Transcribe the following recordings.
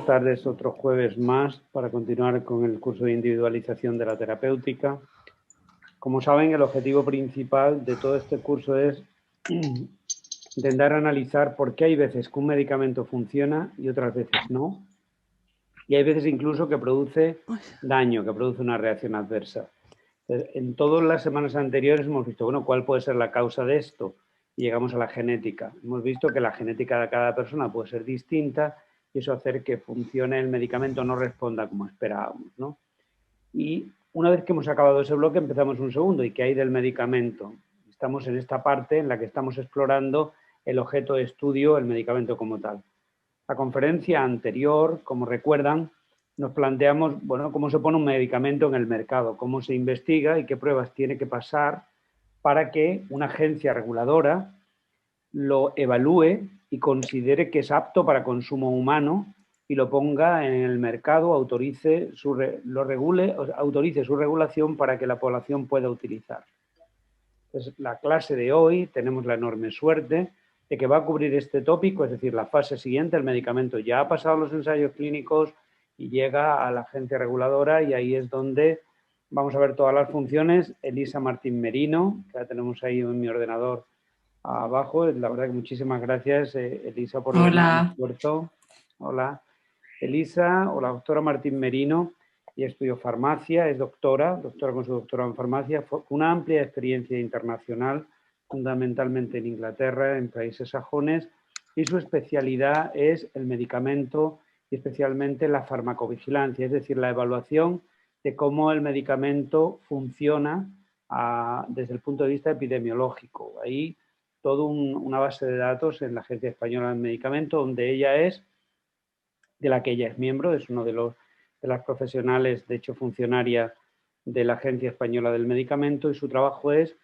buenas tardes, otro jueves más para continuar con el curso de individualización de la terapéutica. Como saben, el objetivo principal de todo este curso es intentar analizar por qué hay veces que un medicamento funciona y otras veces no. Y hay veces incluso que produce daño, que produce una reacción adversa. En todas las semanas anteriores hemos visto, bueno, ¿cuál puede ser la causa de esto? Y llegamos a la genética. Hemos visto que la genética de cada persona puede ser distinta y eso hace que funcione el medicamento, no responda como esperábamos, ¿no? Y una vez que hemos acabado ese bloque, empezamos un segundo. ¿Y qué hay del medicamento? Estamos en esta parte en la que estamos explorando el objeto de estudio, el medicamento como tal. La conferencia anterior, como recuerdan, nos planteamos, bueno, cómo se pone un medicamento en el mercado, cómo se investiga y qué pruebas tiene que pasar para que una agencia reguladora lo evalúe y considere que es apto para consumo humano y lo ponga en el mercado, autorice su regulación para que la población pueda utilizar. Entonces, la clase de hoy tenemos la enorme suerte de que va a cubrir este tópico, es decir, la fase siguiente, el medicamento ya ha pasado los ensayos clínicos y llega a la agencia reguladora y ahí es donde vamos a ver todas las funciones. Elisa Martín Merino, que la tenemos ahí en mi ordenador abajo. La verdad que muchísimas gracias, Elisa, por el esfuerzo. Hola. Elisa, o la doctora Martín Merino, y estudió farmacia, es doctora con su doctorado en farmacia, con una amplia experiencia internacional, fundamentalmente en Inglaterra, en países sajones, y su especialidad es el medicamento y especialmente la farmacovigilancia, es decir, la evaluación de cómo el medicamento funciona desde el punto de vista epidemiológico. Ahí toda una base de datos en la Agencia Española del Medicamento, donde ella es, de la que ella es miembro, es uno de las profesionales, de hecho funcionaria de la Agencia Española del Medicamento, y su trabajo es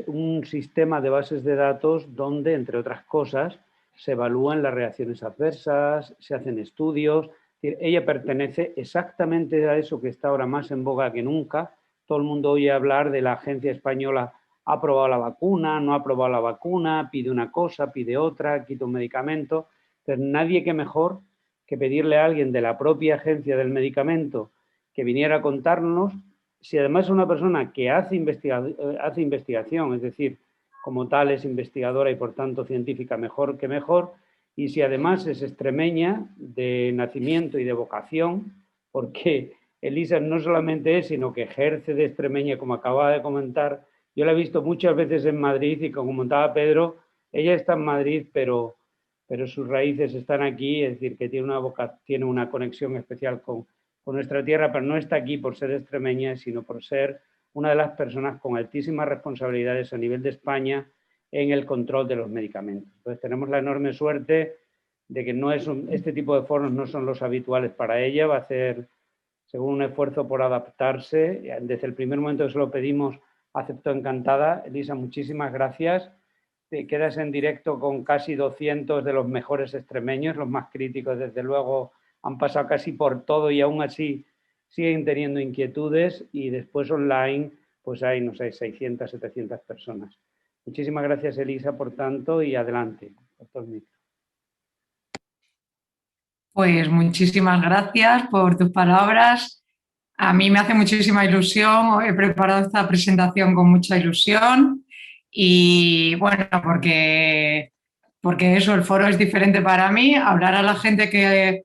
un sistema de bases de datos donde, entre otras cosas, se evalúan las reacciones adversas, se hacen estudios. Ella pertenece exactamente a eso que está ahora más en boga que nunca. Todo el mundo oye hablar de la Agencia Española, ha aprobado la vacuna, no ha aprobado la vacuna, pide una cosa, pide otra, quita un medicamento. Entonces, nadie que mejor que pedirle a alguien de la propia agencia del medicamento que viniera a contarnos, si además es una persona que hace investigación, es decir, como tal es investigadora y por tanto científica, mejor que mejor, y si además es extremeña de nacimiento y de vocación, porque Elisa no solamente es, sino que ejerce de extremeña, como acaba de comentar. Yo la he visto muchas veces en Madrid y como comentaba Pedro, ella está en Madrid, pero sus raíces están aquí, es decir, que tiene una conexión especial con nuestra tierra, pero no está aquí por ser extremeña, sino por ser una de las personas con altísimas responsabilidades a nivel de España en el control de los medicamentos. Entonces tenemos la enorme suerte de que este tipo de foros no son los habituales para ella, va a hacer, según un esfuerzo por adaptarse, desde el primer momento que se lo pedimos, aceptó encantada. Elisa, muchísimas gracias. Te quedas en directo con casi 200 de los mejores extremeños, los más críticos, desde luego, han pasado casi por todo y aún así siguen teniendo inquietudes, y después online pues hay, no sé, 600, 700 personas. Muchísimas gracias, Elisa, por tanto, y adelante. Doctor Micro. Pues muchísimas gracias por tus palabras. A mí me hace muchísima ilusión, he preparado esta presentación con mucha ilusión y bueno, porque eso, el foro es diferente para mí, hablar a la gente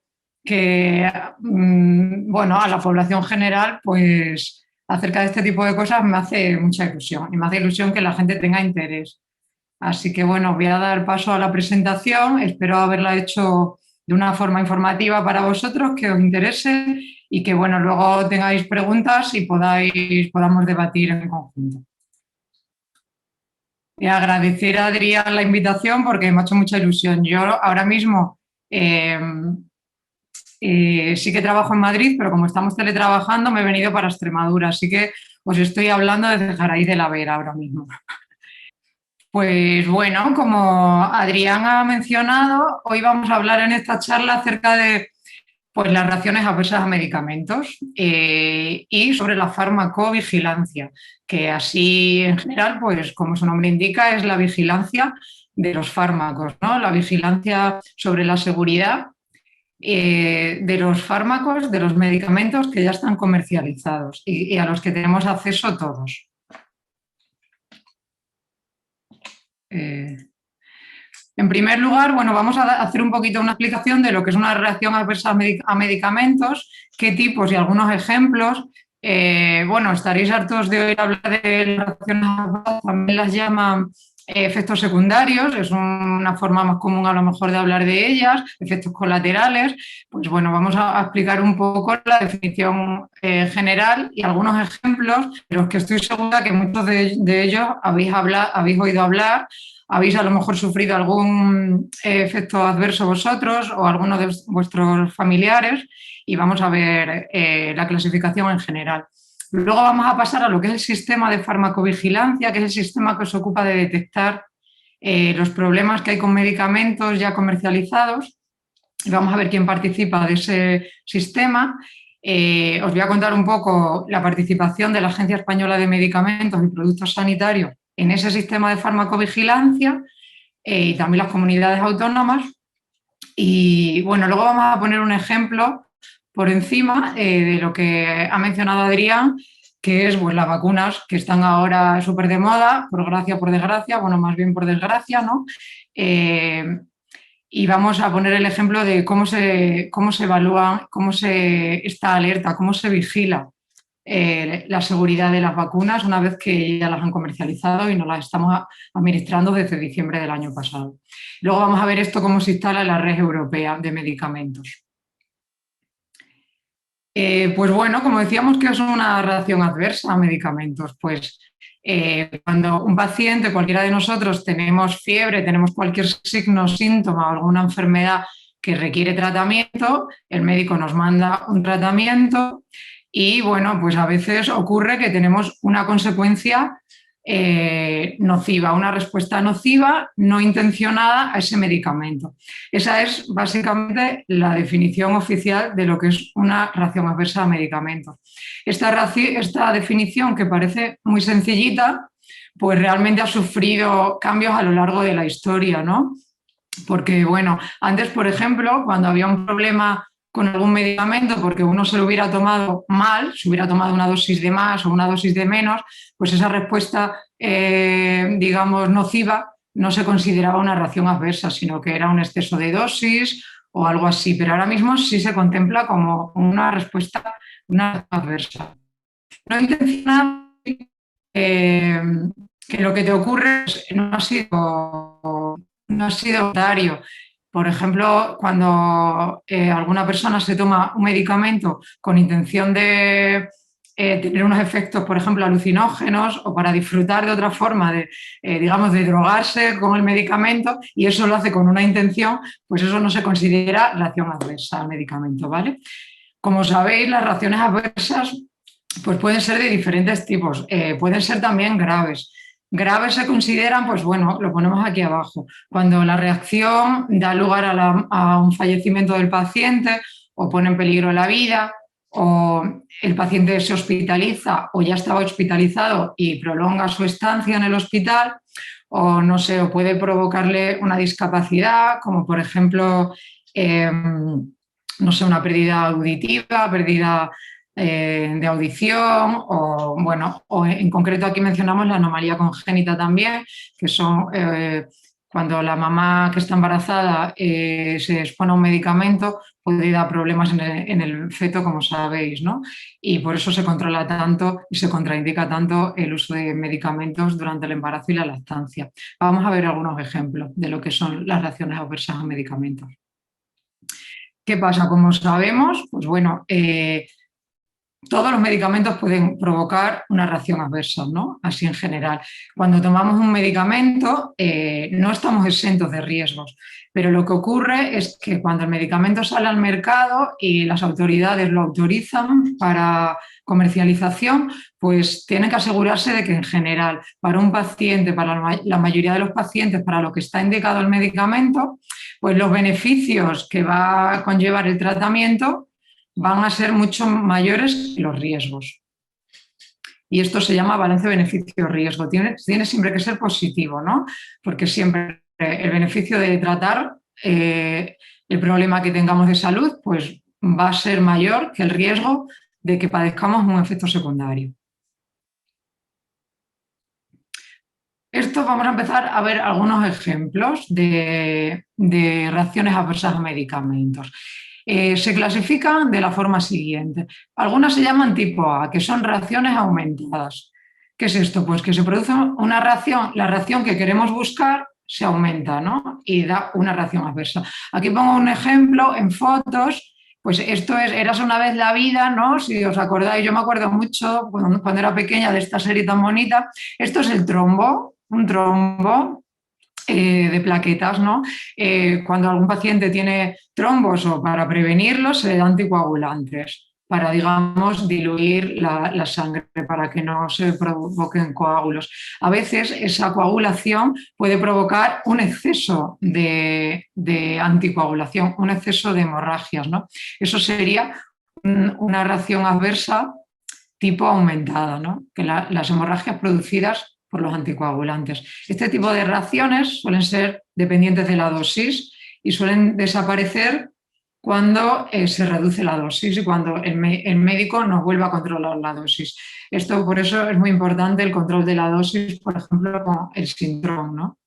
bueno, a la población general, pues acerca de este tipo de cosas me hace mucha ilusión y me hace ilusión que la gente tenga interés. Así que bueno, voy a dar paso a la presentación, espero haberla hecho de una forma informativa para vosotros, que os interese y que bueno, luego tengáis preguntas y podamos debatir en conjunto. Y agradecer a Adrián la invitación porque me ha hecho mucha ilusión. Yo ahora mismo sí que trabajo en Madrid, pero como estamos teletrabajando me he venido para Extremadura, así que os estoy hablando desde Jaraí de la Vera ahora mismo. Pues bueno, como Adrián ha mencionado, hoy vamos a hablar en esta charla acerca de pues, las reacciones adversas a medicamentos y sobre la farmacovigilancia, que así en general, pues como su nombre indica, es la vigilancia de los fármacos, ¿no? La vigilancia sobre la seguridad de los fármacos, de los medicamentos que ya están comercializados y a los que tenemos acceso todos. En primer lugar, bueno, vamos a hacer un poquito una explicación de lo que es una reacción adversa a medicamentos, qué tipos y algunos ejemplos. Bueno, estaréis hartos de oír hablar de las reacciones adversas, también las llaman efectos secundarios, es una forma más común a lo mejor de hablar de ellas, efectos colaterales. Pues bueno, vamos a explicar un poco la definición general y algunos ejemplos de los que estoy segura que muchos de ellos habéis oído hablar. ¿Habéis a lo mejor sufrido algún efecto adverso vosotros o alguno de vuestros familiares? Y vamos a ver la clasificación en general. Luego vamos a pasar a lo que es el sistema de farmacovigilancia, que es el sistema que se ocupa de detectar los problemas que hay con medicamentos ya comercializados. Y vamos a ver quién participa de ese sistema. Os voy a contar un poco la participación de la Agencia Española de Medicamentos y Productos Sanitarios en ese sistema de farmacovigilancia y también las comunidades autónomas. Y bueno, luego vamos a poner un ejemplo por encima de lo que ha mencionado Adrián, que es pues, las vacunas que están ahora súper de moda, por gracia o por desgracia, bueno, más bien por desgracia, ¿no? Y vamos a poner el ejemplo de cómo se evalúa, cómo se está alerta, cómo se vigila la seguridad de las vacunas una vez que ya las han comercializado y nos las estamos administrando desde diciembre del año pasado. Luego vamos a ver esto cómo se instala en la red europea de medicamentos. Pues bueno, como decíamos que es una reacción adversa a medicamentos, pues cuando un paciente, cualquiera de nosotros, tenemos fiebre, tenemos cualquier signo, síntoma o alguna enfermedad que requiere tratamiento, el médico nos manda un tratamiento y bueno, pues a veces ocurre que tenemos una consecuencia nociva, una respuesta nociva no intencionada a ese medicamento. Esa es básicamente la definición oficial de lo que es una reacción adversa a medicamentos. Esta definición, que parece muy sencillita, pues realmente ha sufrido cambios a lo largo de la historia, ¿no? Porque, bueno, antes, por ejemplo, cuando había un problema con algún medicamento porque uno se lo hubiera tomado mal, se hubiera tomado una dosis de más o una dosis de menos, pues esa respuesta, digamos, nociva no se consideraba una reacción adversa, sino que era un exceso de dosis o algo así. Pero ahora mismo sí se contempla como una respuesta adversa. No intencional, que lo que te ocurre no ha sido voluntario. Por ejemplo, cuando alguna persona se toma un medicamento con intención de tener unos efectos, por ejemplo, alucinógenos o para disfrutar de otra forma, digamos, de drogarse con el medicamento y eso lo hace con una intención, pues eso no se considera reacción adversa al medicamento, ¿vale? Como sabéis, las reacciones adversas pues pueden ser de diferentes tipos, pueden ser también graves. Graves se consideran, pues bueno, lo ponemos aquí abajo, cuando la reacción da lugar a un fallecimiento del paciente o pone en peligro la vida o el paciente se hospitaliza o ya estaba hospitalizado y prolonga su estancia en el hospital o no sé, o puede provocarle una discapacidad como por ejemplo, no sé, una pérdida auditiva, pérdida de audición o, bueno, o en concreto aquí mencionamos la anomalía congénita también, que son cuando la mamá que está embarazada se expone a un medicamento puede dar problemas en el feto, como sabéis, ¿no? Y por eso se controla tanto y se contraindica tanto el uso de medicamentos durante el embarazo y la lactancia. Vamos a ver algunos ejemplos de lo que son las reacciones adversas a medicamentos. ¿Qué pasa? Como sabemos, pues bueno, todos los medicamentos pueden provocar una reacción adversa, ¿no? Así en general. Cuando tomamos un medicamento no estamos exentos de riesgos, pero lo que ocurre es que cuando el medicamento sale al mercado y las autoridades lo autorizan para comercialización, pues tienen que asegurarse de que en general para un paciente, para la mayoría de los pacientes, para lo que está indicado el medicamento, pues los beneficios que va a conllevar el tratamiento van a ser mucho mayores que los riesgos. Y esto se llama balance beneficio-riesgo. Tiene siempre que ser positivo, ¿no? Porque siempre el beneficio de tratar el problema que tengamos de salud pues va a ser mayor que el riesgo de que padezcamos un efecto secundario. Esto vamos a empezar a ver algunos ejemplos de reacciones adversas a medicamentos. Se clasifican de la forma siguiente. Algunas se llaman tipo A, que son reacciones aumentadas. ¿Qué es esto? Pues que se produce una reacción, la reacción que queremos buscar se aumenta, ¿no? Y da una reacción adversa. Aquí pongo un ejemplo en fotos. Pues esto es Érase una vez la vida, ¿no? Si os acordáis, yo me acuerdo mucho cuando era pequeña de esta serie tan bonita. Esto es el trombo, un trombo de plaquetas, ¿no? Cuando algún paciente tiene trombos o para prevenirlos, se le da anticoagulantes para, digamos, diluir la sangre, para que no se provoquen coágulos. A veces esa coagulación puede provocar un exceso de anticoagulación, un exceso de hemorragias, ¿no? Eso sería una reacción adversa tipo aumentada, ¿no? Que las hemorragias producidas por los anticoagulantes. Este tipo de reacciones suelen ser dependientes de la dosis y suelen desaparecer cuando se reduce la dosis y cuando el médico nos vuelve a controlar la dosis. Esto, por eso es muy importante el control de la dosis, por ejemplo, con el Sintrom, ¿no?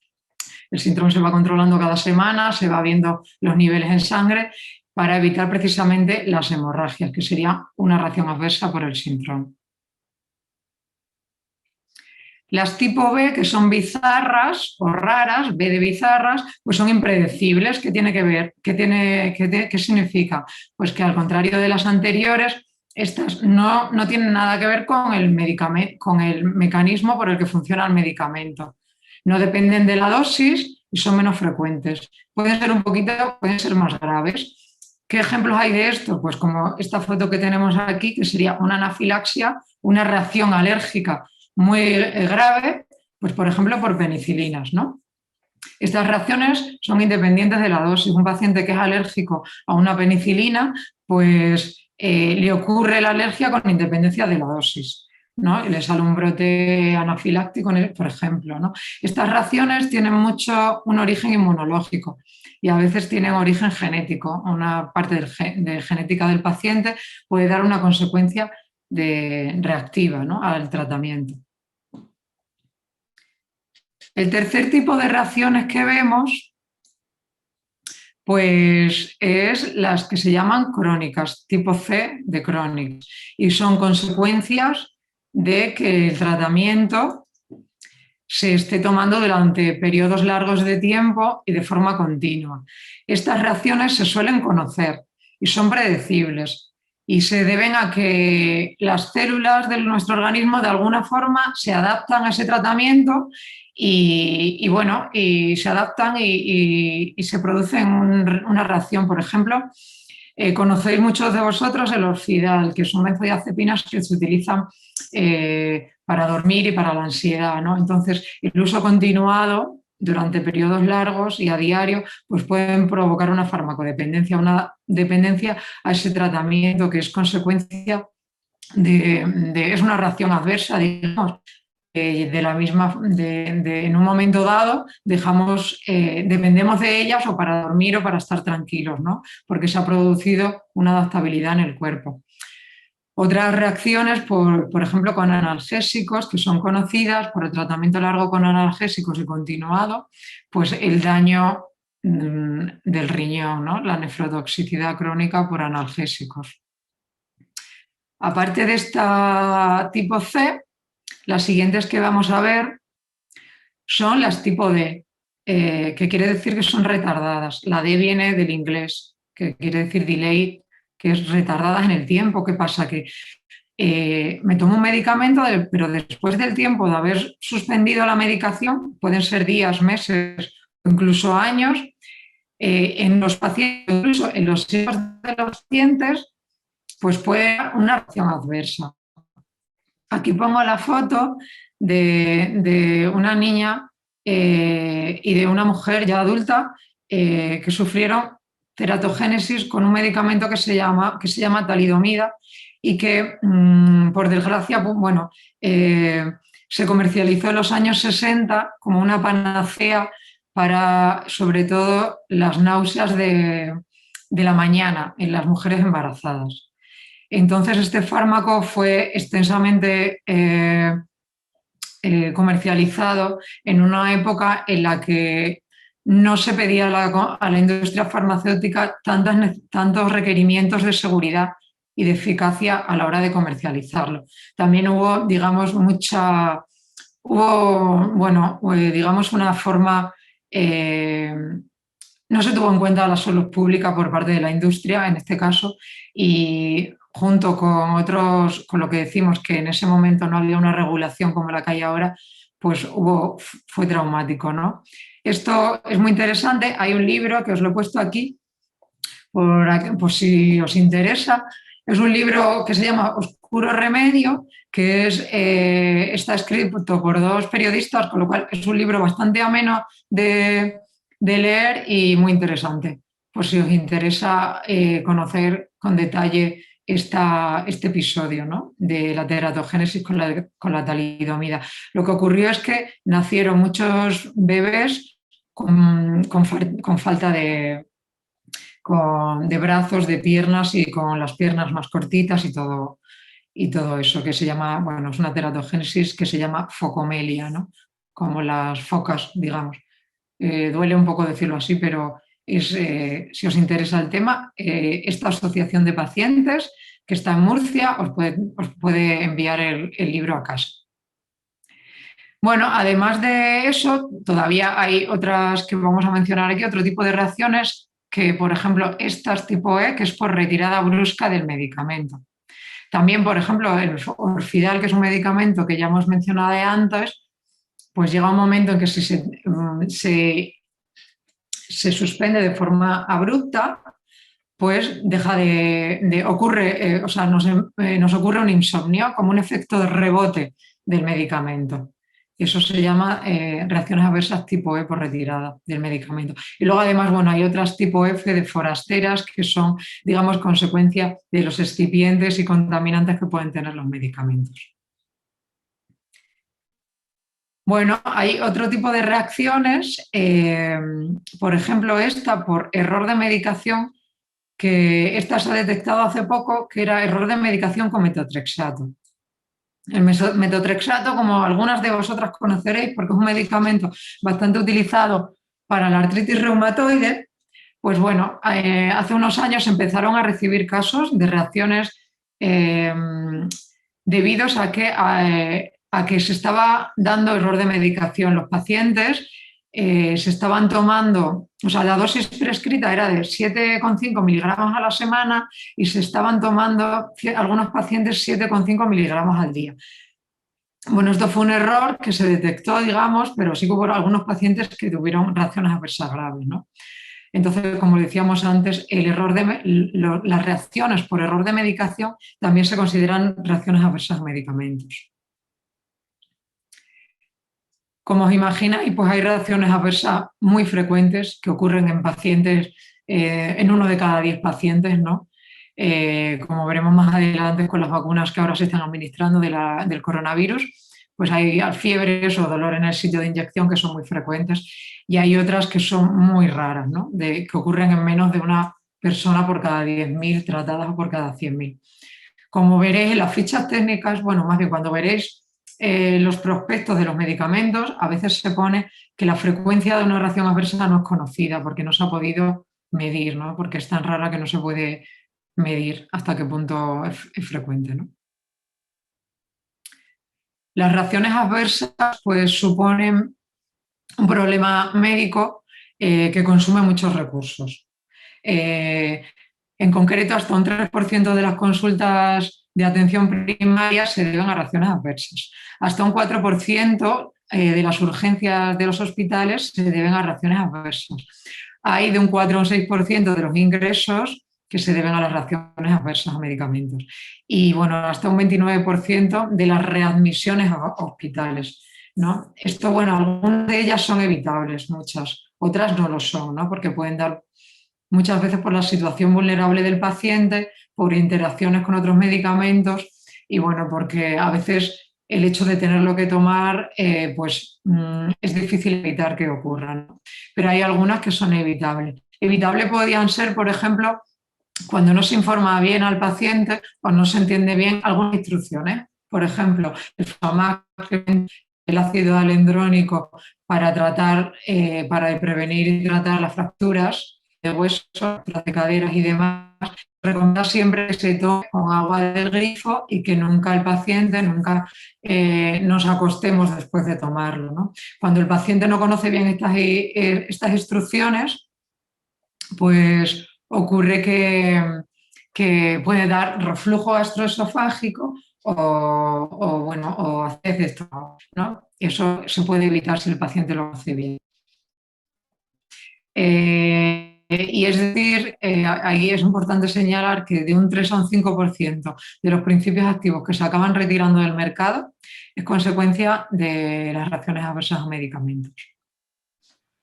El Sintrom se va controlando cada semana, se va viendo los niveles en sangre para evitar precisamente las hemorragias, que sería una reacción adversa por el Sintrom. Las tipo B, que son bizarras o raras, B de bizarras, pues son impredecibles. ¿Qué tiene que ver? ¿Qué significa? Pues que al contrario de las anteriores, estas no tienen nada que ver con el mecanismo por el que funciona el medicamento. No dependen de la dosis y son menos frecuentes. Pueden ser más graves. ¿Qué ejemplos hay de esto? Pues como esta foto que tenemos aquí, que sería una anafilaxia, una reacción alérgica muy grave, pues por ejemplo por penicilinas, ¿no? Estas reacciones son independientes de la dosis. Un paciente que es alérgico a una penicilina, pues le ocurre la alergia con independencia de la dosis, ¿no? Y le sale un brote anafiláctico, por ejemplo, ¿no? Estas reacciones tienen mucho un origen inmunológico y a veces tienen origen genético. Una parte de genética del paciente puede dar una consecuencia reactiva, ¿no?, al tratamiento. El tercer tipo de reacciones que vemos, pues es las que se llaman crónicas, tipo C de crónicas, y son consecuencias de que el tratamiento se esté tomando durante periodos largos de tiempo y de forma continua. Estas reacciones se suelen conocer y son predecibles y se deben a que las células de nuestro organismo de alguna forma se adaptan a ese tratamiento y se adaptan y se producen una reacción. Por ejemplo, conocéis muchos de vosotros el Orfidal, que son benzodiazepinas que se utilizan para dormir y para la ansiedad, ¿no? Entonces, el uso continuado durante periodos largos y a diario, pues pueden provocar una farmacodependencia, una dependencia a ese tratamiento que es consecuencia es una reacción adversa, digamos, de la misma, en un momento dado dependemos de ellas o para dormir o para estar tranquilos, ¿no? Porque se ha producido una adaptabilidad en el cuerpo. Otras reacciones, por ejemplo, con analgésicos, que son conocidas por el tratamiento largo con analgésicos y continuado, pues el daño del riñón, ¿no?, la nefrotoxicidad crónica por analgésicos. Aparte de esta tipo C, las siguientes que vamos a ver son las tipo D, que quiere decir que son retardadas. La D viene del inglés, que quiere decir delayed, que es retardadas en el tiempo. ¿Qué pasa? Que me tomo un medicamento, pero después del tiempo de haber suspendido la medicación, pueden ser días, meses o incluso años, en los pacientes, incluso en los hijos de los pacientes, pues puede haber una reacción adversa. Aquí pongo la foto de una niña y de una mujer ya adulta que sufrieron teratogénesis con un medicamento que se llama talidomida y que, por desgracia, se comercializó en los años 60 como una panacea para, sobre todo, las náuseas de de la mañana en las mujeres embarazadas. Entonces, este fármaco fue extensamente comercializado en una época en la que no se pedía a la industria farmacéutica tantos requerimientos de seguridad y de eficacia a la hora de comercializarlo. También hubo, digamos, digamos, una forma, no se tuvo en cuenta la salud pública por parte de la industria, en este caso, y junto con otros, con lo que decimos que en ese momento no había una regulación como la que hay ahora, pues fue traumático, ¿no? Esto es muy interesante, hay un libro que os lo he puesto aquí, por si os interesa, es un libro que se llama Oscuro Remedio, que está escrito por dos periodistas, con lo cual es un libro bastante ameno de leer y muy interesante, por si os interesa conocer con detalle este episodio, ¿no?, de la teratogénesis con la talidomida. Lo que ocurrió es que nacieron muchos bebés con falta de brazos, de piernas y con las piernas más cortitas y todo eso que se llama, bueno, es una teratogénesis que se llama focomelia, ¿no?, como las focas, digamos. Duele un poco decirlo así, pero si os interesa el tema, esta asociación de pacientes que está en Murcia os puede enviar el libro a casa. Bueno, además de eso, todavía hay otras que vamos a mencionar aquí, otro tipo de reacciones que, por ejemplo, estas tipo E, que es por retirada brusca del medicamento. También, por ejemplo, el Orfidal, que es un medicamento que ya hemos mencionado antes, pues llega un momento en que se suspende de forma abrupta, pues deja ocurre, nos ocurre un insomnio como un efecto de rebote del medicamento. Eso se llama reacciones adversas tipo E por retirada del medicamento. Y luego, además, bueno, hay otras tipo F de forasteras que son, digamos, consecuencia de los excipientes y contaminantes que pueden tener los medicamentos. Bueno, hay otro tipo de reacciones, por ejemplo, esta por error de medicación, que esta se ha detectado hace poco, que era error de medicación con metotrexato. El metotrexato, como algunas de vosotras conoceréis, porque es un medicamento bastante utilizado para la artritis reumatoide, pues bueno, hace unos años empezaron a recibir casos de reacciones debidos a que se estaba dando error de medicación. Los pacientes se estaban tomando, o sea, la dosis prescrita era de 7,5 miligramos a la semana y se estaban tomando algunos pacientes 7,5 miligramos al día. Bueno, esto fue un error que se detectó, digamos, pero sí que hubo algunos pacientes que tuvieron reacciones adversas graves, ¿no? Entonces, como decíamos antes, las reacciones por error de medicación también se consideran reacciones adversas a medicamentos. Como os imagináis, pues hay reacciones adversas muy frecuentes que ocurren en pacientes, en 1 de cada 10 pacientes, ¿no? Como veremos más adelante con las vacunas que ahora se están administrando del coronavirus, pues hay fiebres o dolor en el sitio de inyección que son muy frecuentes y hay otras que son muy raras, ¿no?, que ocurren en menos de una persona por cada 10.000 tratadas o por cada 100.000. Como veréis en las fichas técnicas, bueno, más bien cuando veréis los prospectos de los medicamentos, a veces se pone que la frecuencia de una reacción adversa no es conocida porque no se ha podido medir, ¿no?, porque es tan rara que no se puede medir hasta qué punto es frecuente, ¿no? Las reacciones adversas pues suponen un problema médico que consume muchos recursos. En concreto, hasta un 3% de las consultas de atención primaria se deben a reacciones adversas. Hasta un 4% de las urgencias de los hospitales se deben a reacciones adversas. Hay de un 4 a un 6% de los ingresos que se deben a las reacciones adversas a medicamentos. Y bueno, hasta un 29% de las readmisiones a hospitales, ¿no? Esto, bueno, algunas de ellas son evitables, muchas, otras no lo son, ¿no?, porque pueden dar muchas veces por la situación vulnerable del paciente, por interacciones con otros medicamentos y bueno, porque a veces el hecho de tenerlo que tomar es difícil evitar que ocurra, ¿no? Pero hay algunas que son evitables. Evitable podían ser, por ejemplo, cuando no se informa bien al paciente o no se entiende bien algunas instrucciones. Por ejemplo, el fármaco, el ácido alendrónico para tratar, para prevenir y tratar las fracturas de huesos, de caderas y demás. Recomendar siempre que se tome con agua del grifo y que nunca el paciente, nunca nos acostemos después de tomarlo, ¿no? Cuando el paciente no conoce bien estas instrucciones, pues ocurre que puede dar reflujo gastroesofágico o acidez de estómago, ¿no? Eso se puede evitar si el paciente lo hace bien. Y es decir, ahí es importante señalar que de un 3 a un 5% de los principios activos que se acaban retirando del mercado es consecuencia de las reacciones adversas a medicamentos.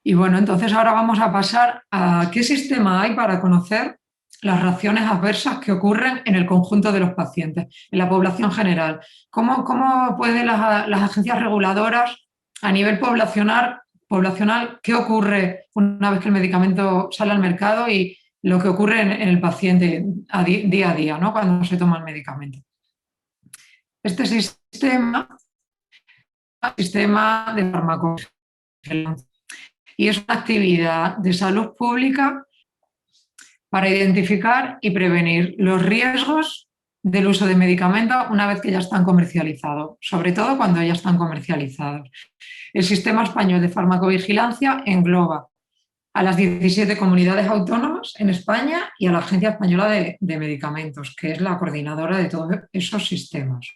Y bueno, entonces ahora vamos a pasar a qué sistema hay para conocer las reacciones adversas que ocurren en el conjunto de los pacientes, en la población general. ¿Cómo pueden las agencias reguladoras a nivel poblacional, qué ocurre una vez que el medicamento sale al mercado y lo que ocurre en el paciente día a día, ¿no? Cuando se toma el medicamento? Este sistema de farmacovigilancia, y es una actividad de salud pública para identificar y prevenir los riesgos del uso de medicamentos una vez que ya están comercializados, sobre todo cuando ya están comercializados. El Sistema Español de Farmacovigilancia engloba a las 17 comunidades autónomas en España y a la Agencia Española de Medicamentos, que es la coordinadora de todos esos sistemas.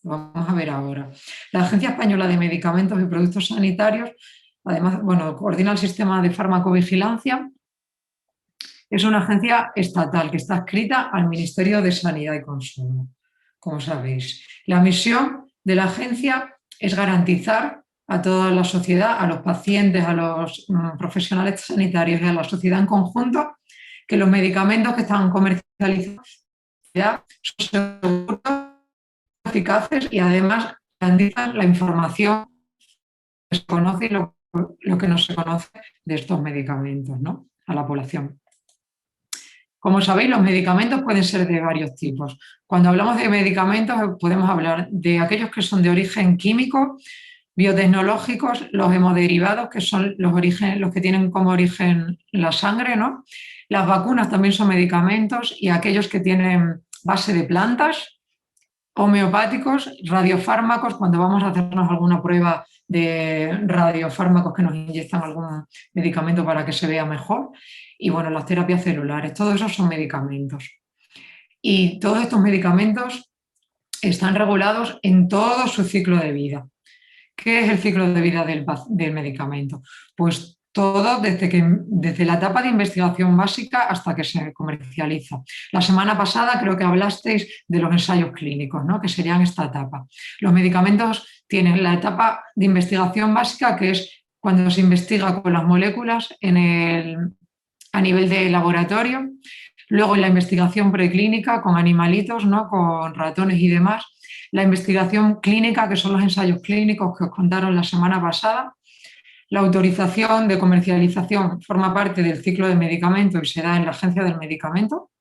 Lo vamos a ver ahora. La Agencia Española de Medicamentos y Productos Sanitarios, además, coordina el sistema de farmacovigilancia. Es una agencia estatal que está adscrita al Ministerio de Sanidad y Consumo, como sabéis. La misión de la agencia es garantizar a toda la sociedad, a los pacientes, a los profesionales sanitarios y a la sociedad en conjunto que los medicamentos que están comercializados son seguros, eficaces y además garantizan la información que se conoce y lo que no se conoce de estos medicamentos, ¿no? A la población. Como sabéis, los medicamentos pueden ser de varios tipos. Cuando hablamos de medicamentos podemos hablar de aquellos que son de origen químico, biotecnológicos, los hemoderivados, que son los que tienen como origen la sangre, ¿no? Las vacunas también son medicamentos y aquellos que tienen base de plantas, homeopáticos, radiofármacos, cuando vamos a hacernos alguna prueba de radiofármacos que nos inyectan algún medicamento para que se vea mejor. Y bueno, las terapias celulares, todo eso son medicamentos. Y todos estos medicamentos están regulados en todo su ciclo de vida. ¿Qué es el ciclo de vida del medicamento? Pues todo desde la etapa de investigación básica hasta que se comercializa. La semana pasada creo que hablasteis de los ensayos clínicos, ¿no? Que serían esta etapa. Los medicamentos tienen la etapa de investigación básica, que es cuando se investiga con las moléculas a nivel de laboratorio. Luego en la investigación preclínica con animalitos, ¿no? Con ratones y demás. La investigación clínica, que son los ensayos clínicos que os contaron la semana pasada. La autorización de comercialización forma parte del ciclo de medicamento y se da en la Agencia del Medicamento.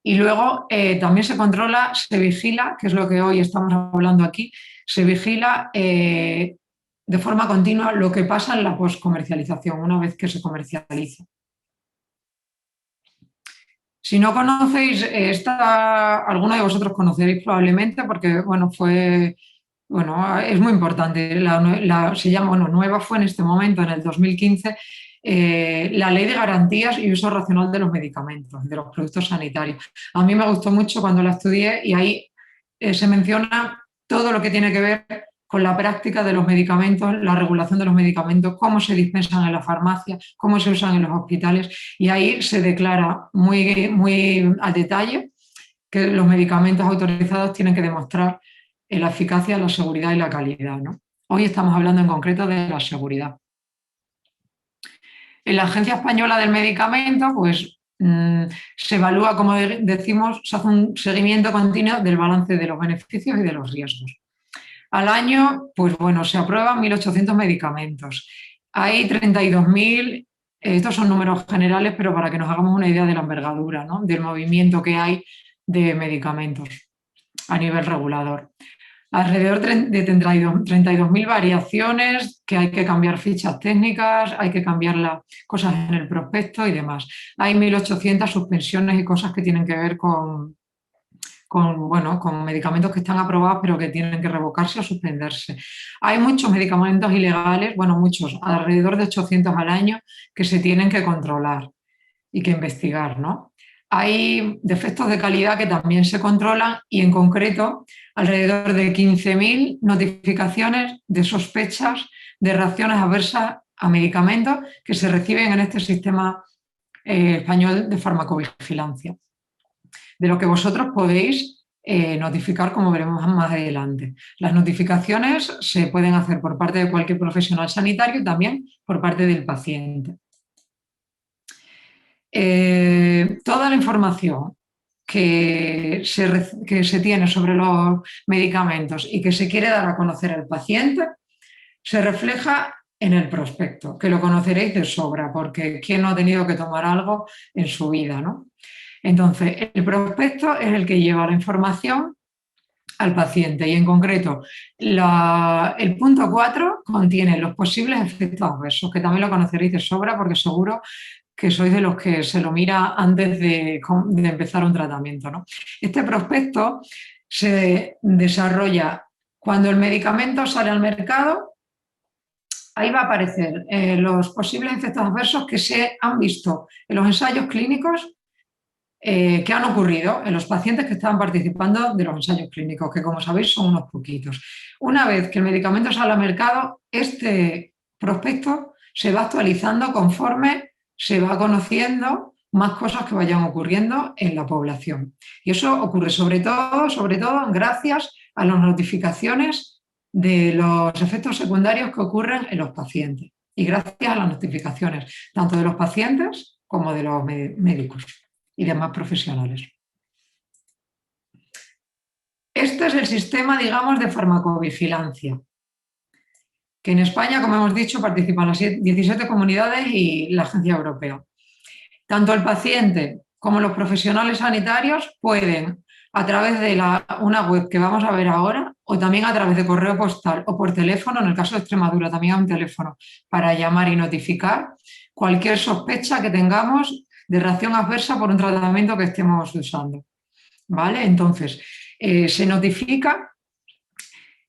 Y luego también se controla, se vigila, que es lo que hoy estamos hablando aquí, se vigila de forma continua lo que pasa en la poscomercialización, una vez que se comercializa. Si no conocéis, alguno de vosotros conoceréis probablemente porque es muy importante. Se llama, nueva fue en este momento, en el 2015, la Ley de Garantías y Uso Racional de los Medicamentos, de los Productos Sanitarios. A mí me gustó mucho cuando la estudié y ahí se menciona todo lo que tiene que ver con la práctica de los medicamentos, la regulación de los medicamentos, cómo se dispensan en la farmacia, cómo se usan en los hospitales, y ahí se declara muy, muy a detalle que los medicamentos autorizados tienen que demostrar la eficacia, la seguridad y la calidad, ¿no? Hoy estamos hablando en concreto de la seguridad. En la Agencia Española del Medicamento, pues se evalúa, como decimos, se hace un seguimiento continuo del balance de los beneficios y de los riesgos. Al año, pues bueno, se aprueban 1.800 medicamentos. Hay 32.000 Estos son números generales, pero para que nos hagamos una idea de la envergadura, ¿no? Del movimiento que hay de medicamentos a nivel regulador. Alrededor de 32.000 variaciones, que hay que cambiar fichas técnicas, hay que cambiar las cosas en el prospecto y demás. Hay 1.800 suspensiones y cosas que tienen que ver bueno, con medicamentos que están aprobados pero que tienen que revocarse o suspenderse. Hay muchos medicamentos ilegales, bueno, muchos, alrededor de 800 al año, que se tienen que controlar y que investigar, ¿no? Hay defectos de calidad que también se controlan y en concreto alrededor de 15.000 notificaciones de sospechas de reacciones adversas a medicamentos que se reciben en este sistema español de farmacovigilancia, de lo que vosotros podéis notificar, como veremos más adelante. Las notificaciones se pueden hacer por parte de cualquier profesional sanitario y también por parte del paciente. Toda la información que se tiene sobre los medicamentos y que se quiere dar a conocer al paciente se refleja en el prospecto, que lo conoceréis de sobra, porque ¿quién no ha tenido que tomar algo en su vida, ¿no? Entonces, el prospecto es el que lleva la información al paciente y en concreto el punto 4 contiene los posibles efectos adversos, que también lo conoceréis de sobra porque seguro que sois de los que se lo mira antes de empezar un tratamiento, ¿no? Este prospecto se desarrolla cuando el medicamento sale al mercado. Ahí va a aparecer los posibles efectos adversos que se han visto en los ensayos clínicos que han ocurrido en los pacientes que estaban participando de los ensayos clínicos, que como sabéis son unos poquitos. Una vez que el medicamento sale al mercado, este prospecto se va actualizando conforme se va conociendo más cosas que vayan ocurriendo en la población. Y eso ocurre sobre todo gracias a las notificaciones de los efectos secundarios que ocurren en los pacientes y gracias a las notificaciones tanto de los pacientes como de los médicos y demás profesionales. Este es el sistema, digamos, de farmacovigilancia, que en España, como hemos dicho, participan las 17 comunidades y la Agencia Europea. Tanto el paciente como los profesionales sanitarios pueden, a través de una web que vamos a ver ahora, o también a través de correo postal o por teléfono, en el caso de Extremadura también hay un teléfono para llamar y notificar cualquier sospecha que tengamos de reacción adversa por un tratamiento que estemos usando, ¿vale? Entonces, se notifica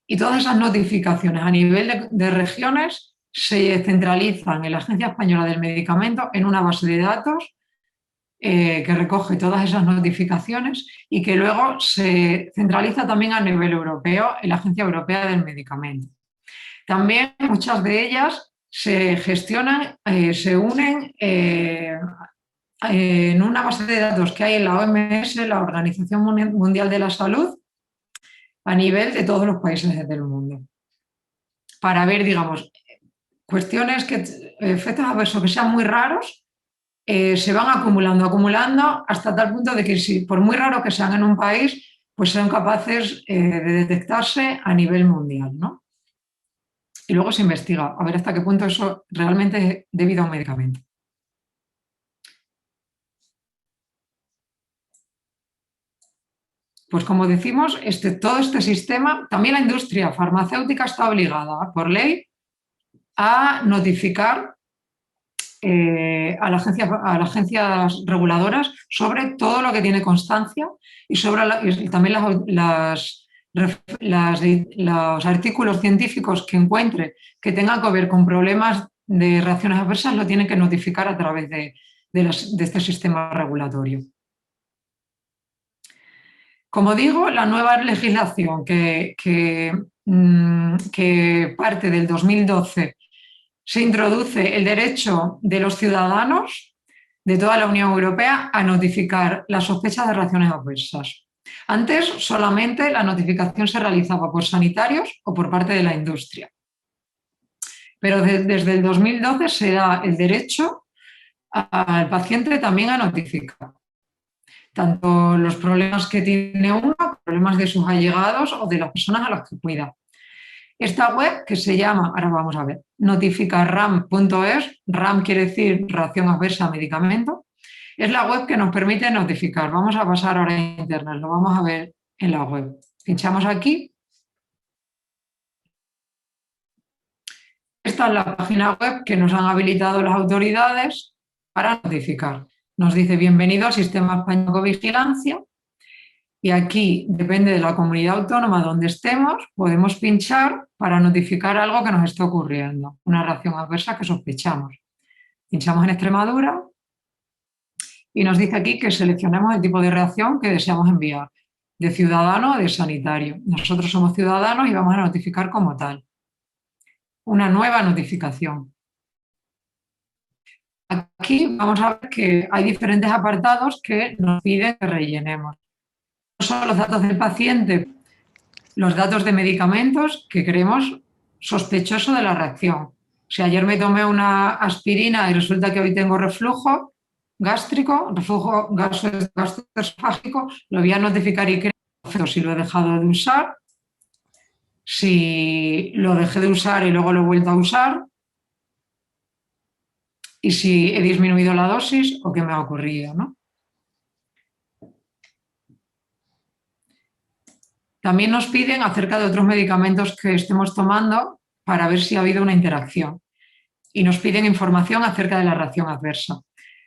y todas esas notificaciones a nivel de regiones se centralizan en la Agencia Española del Medicamento en una base de datos que recoge todas esas notificaciones y que luego se centraliza también a nivel europeo en la Agencia Europea del Medicamento. También muchas de ellas se gestionan, se unen en una base de datos que hay en la OMS, la Organización Mundial de la Salud, a nivel de todos los países del mundo, para ver, digamos, cuestiones efectos adversos que sean muy raros, se van acumulando hasta tal punto de que si, por muy raro que sean en un país, pues sean capaces de detectarse a nivel mundial, ¿no? Y luego se investiga a ver hasta qué punto eso realmente es debido a un medicamento. Pues como decimos, todo este sistema, también la industria farmacéutica está obligada por ley a notificar a las agencias reguladoras sobre todo lo que tiene constancia y sobre y también los artículos científicos que encuentre que tengan que ver con problemas de reacciones adversas lo tienen que notificar a través de este sistema regulatorio. Como digo, la nueva legislación que parte del 2012 se introduce el derecho de los ciudadanos de toda la Unión Europea a notificar las sospechas de reacciones adversas. Antes solamente la notificación se realizaba por sanitarios o por parte de la industria. Pero desde el 2012 se da el derecho al paciente también a notificar tanto los problemas que tiene uno, problemas de sus allegados o de las personas a las que cuida. Esta web que se llama, ahora vamos a ver, notificarram.es, RAM quiere decir reacción adversa a medicamento, es la web que nos permite notificar. Vamos a pasar ahora a internet, lo vamos a ver en la web. Pinchamos aquí. Esta es la página web que nos han habilitado las autoridades para notificar. Nos dice bienvenido al Sistema Español de Vigilancia y aquí, depende de la comunidad autónoma donde estemos, podemos pinchar para notificar algo que nos está ocurriendo, una reacción adversa que sospechamos. Pinchamos en Extremadura y nos dice aquí que seleccionemos el tipo de reacción que deseamos enviar, de ciudadano o de sanitario. Nosotros somos ciudadanos y vamos a notificar como tal. Una nueva notificación. Aquí vamos a ver que hay diferentes apartados que nos piden que rellenemos. No son los datos del paciente, los datos de medicamentos que creemos sospechoso de la reacción. Si ayer me tomé una aspirina y resulta que hoy tengo reflujo gástrico, reflujo gastroesofágico, lo voy a notificar y creo si lo he dejado de usar, si lo dejé de usar y luego lo he vuelto a usar, y si he disminuido la dosis o qué me ha ocurrido, ¿no? También nos piden acerca de otros medicamentos que estemos tomando para ver si ha habido una interacción. Y nos piden información acerca de la reacción adversa.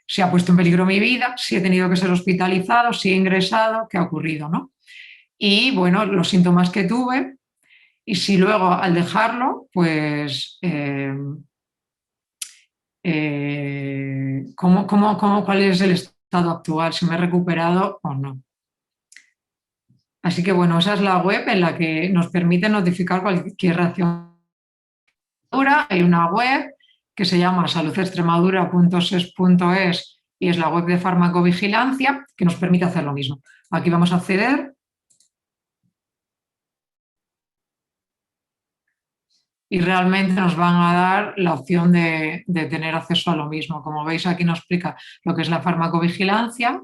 Si ha puesto en peligro mi vida, si he tenido que ser hospitalizado, si he ingresado, qué ha ocurrido, ¿no? Y, bueno, los síntomas que tuve y si luego al dejarlo, pues, ¿cuál es el estado actual? Si me he recuperado o no. Así que, bueno, esa es la web en la que nos permite notificar cualquier reacción. Hay una web que se llama saludextremadura.ses.es y es la web de farmacovigilancia que nos permite hacer lo mismo. Aquí vamos a acceder y realmente nos van a dar la opción de tener acceso a lo mismo. Como veis, aquí nos explica lo que es la farmacovigilancia,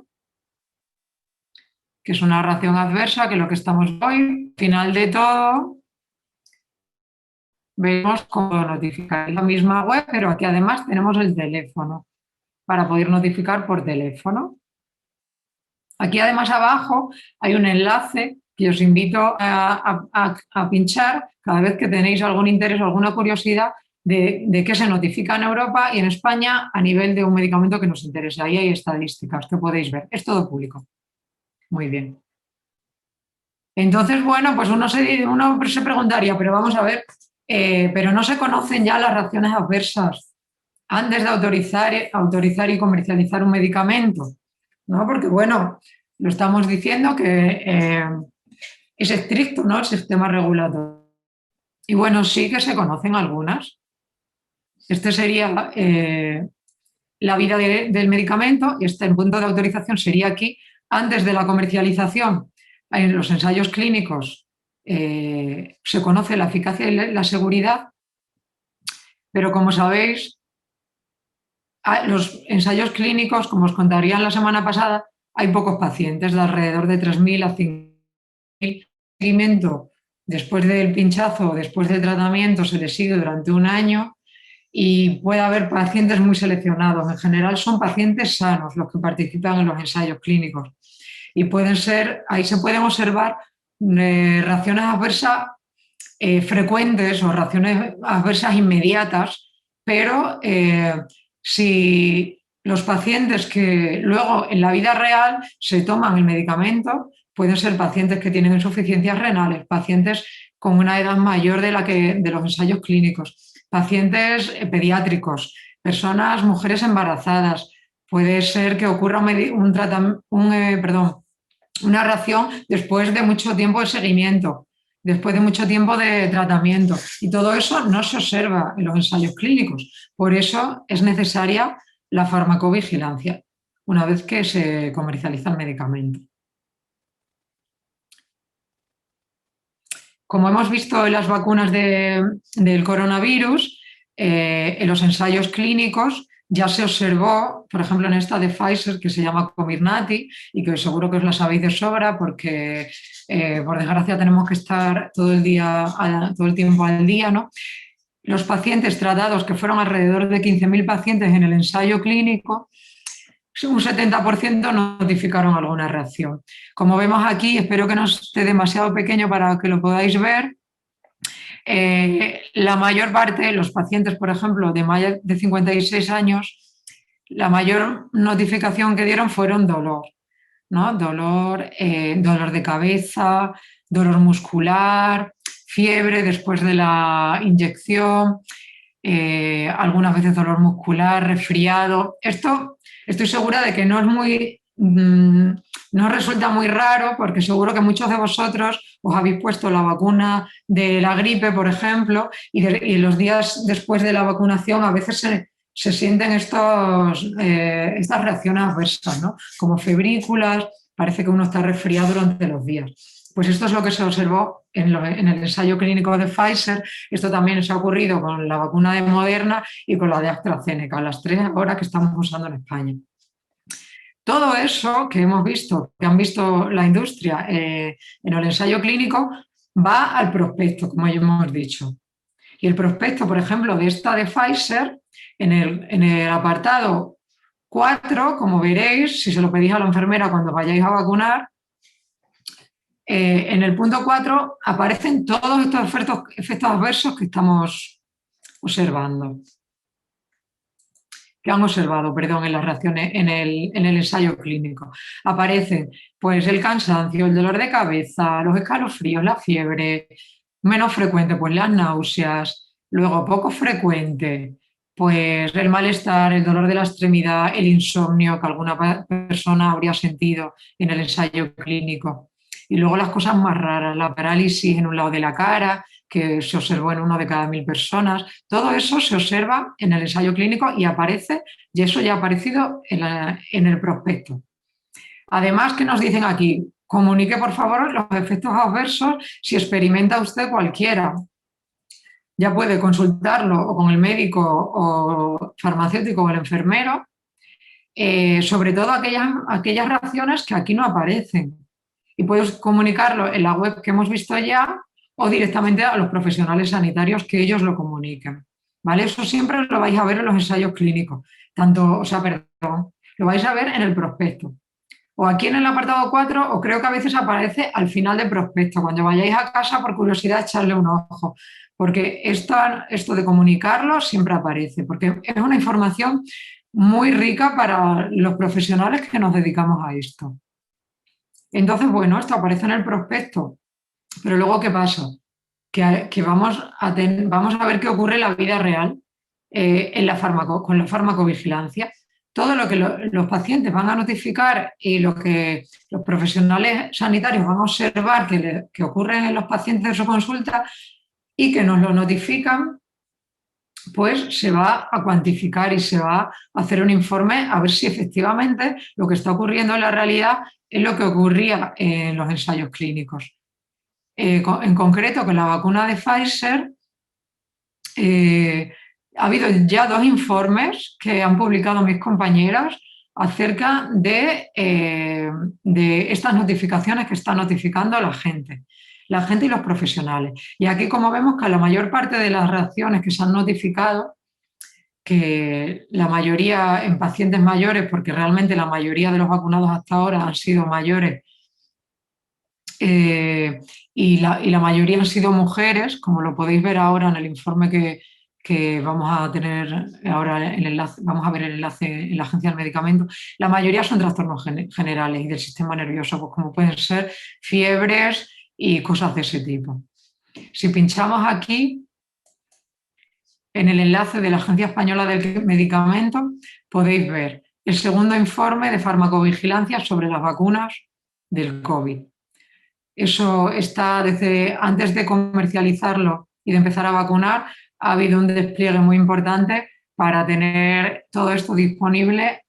que es una reacción adversa, que es lo que estamos hoy. Al final de todo, vemos cómo notificar. Es la misma web, pero aquí además tenemos el teléfono para poder notificar por teléfono. Aquí además abajo hay un enlace que os invito a pinchar cada vez que tenéis algún interés o alguna curiosidad de qué se notifica en Europa y en España a nivel de un medicamento que nos interesa. Ahí hay estadísticas que podéis ver. Es todo público. Muy bien. Entonces, bueno, pues uno se preguntaría, pero vamos a ver, pero no se conocen ya las reacciones adversas antes de autorizar y comercializar un medicamento, ¿no? Porque, bueno, lo estamos diciendo que es estricto, ¿no?, el sistema regulatorio. Y, bueno, sí que se conocen algunas. Este sería la vida del medicamento y el punto de autorización sería aquí, antes de la comercialización. En los ensayos clínicos se conoce la eficacia y la seguridad, pero como sabéis, los ensayos clínicos, como os contaría la semana pasada, hay pocos pacientes, de alrededor de 3.000 a 5.000. Seguimiento después del pinchazo, después del tratamiento, se les sigue durante un año y puede haber pacientes muy seleccionados. En general son pacientes sanos los que participan en los ensayos clínicos y ahí se pueden observar reacciones adversas frecuentes o reacciones adversas inmediatas, pero si los pacientes que luego en la vida real se toman el medicamento pueden ser pacientes que tienen insuficiencias renales, pacientes con una edad mayor de los ensayos clínicos, pacientes pediátricos, mujeres embarazadas. Puede ser que ocurra una reacción después de mucho tiempo de seguimiento, después de mucho tiempo de tratamiento. Y todo eso no se observa en los ensayos clínicos. Por eso es necesaria la farmacovigilancia una vez que se comercializa el medicamento. Como hemos visto en las vacunas del coronavirus, en los ensayos clínicos ya se observó, por ejemplo, en esta de Pfizer, que se llama Comirnaty, y que seguro que os la sabéis de sobra porque, por desgracia, tenemos que estar todo el día, todo el tiempo al día, ¿no? Los pacientes tratados, que fueron alrededor de 15.000 pacientes en el ensayo clínico, un 70% notificaron alguna reacción. Como vemos aquí, espero que no esté demasiado pequeño para que lo podáis ver. La mayor parte de los pacientes, por ejemplo, de más de 56 años, la mayor notificación que dieron fueron dolor, ¿no? Dolor, dolor de cabeza, dolor muscular, fiebre después de la inyección, algunas veces dolor muscular, resfriado. Esto estoy segura de que no es muy, no resulta muy raro porque seguro que muchos de vosotros os habéis puesto la vacuna de la gripe, por ejemplo, y los días después de la vacunación a veces se sienten estas reacciones adversas, ¿no? Como febrículas, parece que uno está resfriado durante los días. Pues esto es lo que se observó en el ensayo clínico de Pfizer. Esto también se ha ocurrido con la vacuna de Moderna y con la de AstraZeneca, las 3 ahora que estamos usando en España. Todo eso que hemos visto, que han visto la industria en el ensayo clínico, va al prospecto, como ya hemos dicho. Y el prospecto, por ejemplo, de esta de Pfizer, en el apartado 4, como veréis, si se lo pedís a la enfermera cuando vayáis a vacunar, en el punto 4 aparecen todos estos efectos adversos que estamos observando, que han observado, perdón, en las reacciones en el ensayo clínico. Aparecen pues el cansancio, el dolor de cabeza, los escalofríos, la fiebre, menos frecuente pues las náuseas, luego poco frecuente pues el malestar, el dolor de la extremidad, el insomnio que alguna persona habría sentido en el ensayo clínico. Y luego las cosas más raras, la parálisis en un lado de la cara, que se observó en 1 de cada 1.000 personas. Todo eso se observa en el ensayo clínico y aparece, y eso ya ha aparecido en el prospecto. Además, ¿qué nos dicen aquí? Comunique, por favor, los efectos adversos si experimenta usted cualquiera. Ya puede consultarlo o con el médico o farmacéutico o el enfermero, sobre todo aquellas reacciones que aquí no aparecen. Y puedes comunicarlo en la web que hemos visto ya o directamente a los profesionales sanitarios que ellos lo comuniquen. ¿Vale? Eso siempre lo vais a ver en los ensayos clínicos. Lo vais a ver en el prospecto. O aquí en el apartado 4, o creo que a veces aparece al final del prospecto. Cuando vayáis a casa, por curiosidad, echarle un ojo. Porque esto de comunicarlo siempre aparece, porque es una información muy rica para los profesionales que nos dedicamos a esto. Entonces, bueno, esto aparece en el prospecto, pero luego, ¿qué pasa? Que vamos a ver qué ocurre en la vida real con la farmacovigilancia. Todo lo que los pacientes van a notificar y lo que los profesionales sanitarios van a observar que ocurre en los pacientes de su consulta y que nos lo notifican, pues se va a cuantificar y se va a hacer un informe a ver si efectivamente lo que está ocurriendo en la realidad es lo que ocurría en los ensayos clínicos. En concreto, con la vacuna de Pfizer, ha habido ya 2 informes que han publicado mis compañeras acerca de estas notificaciones que está notificando la gente y los profesionales. Y aquí, como vemos, que la mayor parte de las reacciones que se han notificado, que la mayoría en pacientes mayores, porque realmente la mayoría de los vacunados hasta ahora han sido mayores, y la mayoría han sido mujeres, como lo podéis ver ahora en el informe que vamos a tener ahora vamos a ver el enlace en la Agencia del Medicamento. La mayoría son trastornos generales y del sistema nervioso, pues como pueden ser fiebres y cosas de ese tipo. Si pinchamos aquí en el enlace de la Agencia Española del Medicamento, podéis ver el segundo informe de farmacovigilancia sobre las vacunas del COVID. Eso está desde antes de comercializarlo y de empezar a vacunar, ha habido un despliegue muy importante para tener todo esto disponible,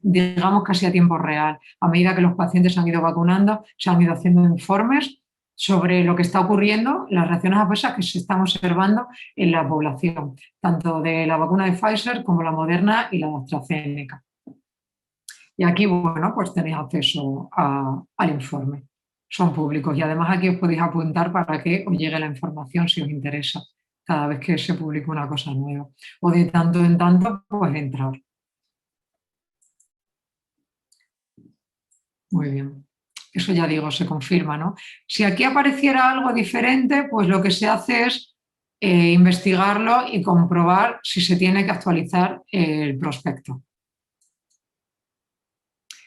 digamos, casi a tiempo real. A medida que los pacientes se han ido vacunando, se han ido haciendo informes sobre lo que está ocurriendo, las reacciones adversas que se están observando en la población, tanto de la vacuna de Pfizer como la Moderna y la de AstraZeneca. Y aquí, bueno, pues tenéis acceso al informe. Son públicos y además aquí os podéis apuntar para que os llegue la información si os interesa cada vez que se publique una cosa nueva. O de tanto en tanto, pues entrar. Muy bien. Eso ya digo, se confirma, ¿no? Si aquí apareciera algo diferente, pues lo que se hace es investigarlo y comprobar si se tiene que actualizar el prospecto.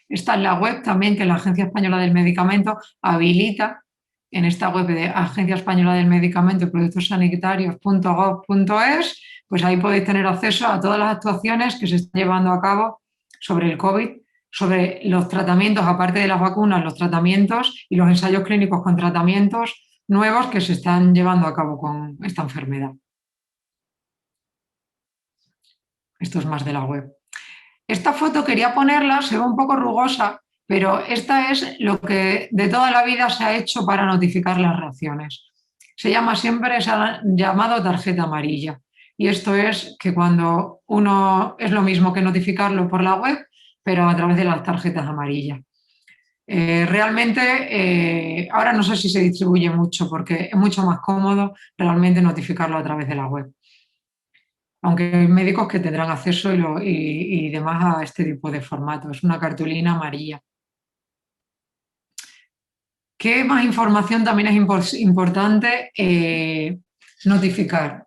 Esta es la web también que la Agencia Española del Medicamento habilita. En esta web de Agencia Española del Medicamento y Productos Sanitarios.gov.es, pues ahí podéis tener acceso a todas las actuaciones que se están llevando a cabo sobre el COVID, sobre los tratamientos, aparte de las vacunas, los tratamientos y los ensayos clínicos con tratamientos nuevos que se están llevando a cabo con esta enfermedad. Esto es más de la web. Esta foto quería ponerla, se ve un poco rugosa, pero esta es lo que de toda la vida se ha hecho para notificar las reacciones. Se llama siempre, se ha llamado tarjeta amarilla. Y esto es que cuando uno es lo mismo que notificarlo por la web, pero a través de las tarjetas amarillas. Realmente, ahora no sé si se distribuye mucho porque es mucho más cómodo realmente notificarlo a través de la web. Aunque hay médicos que tendrán acceso y demás a este tipo de formato. Es una cartulina amarilla. ¿Qué más información también es importante notificar?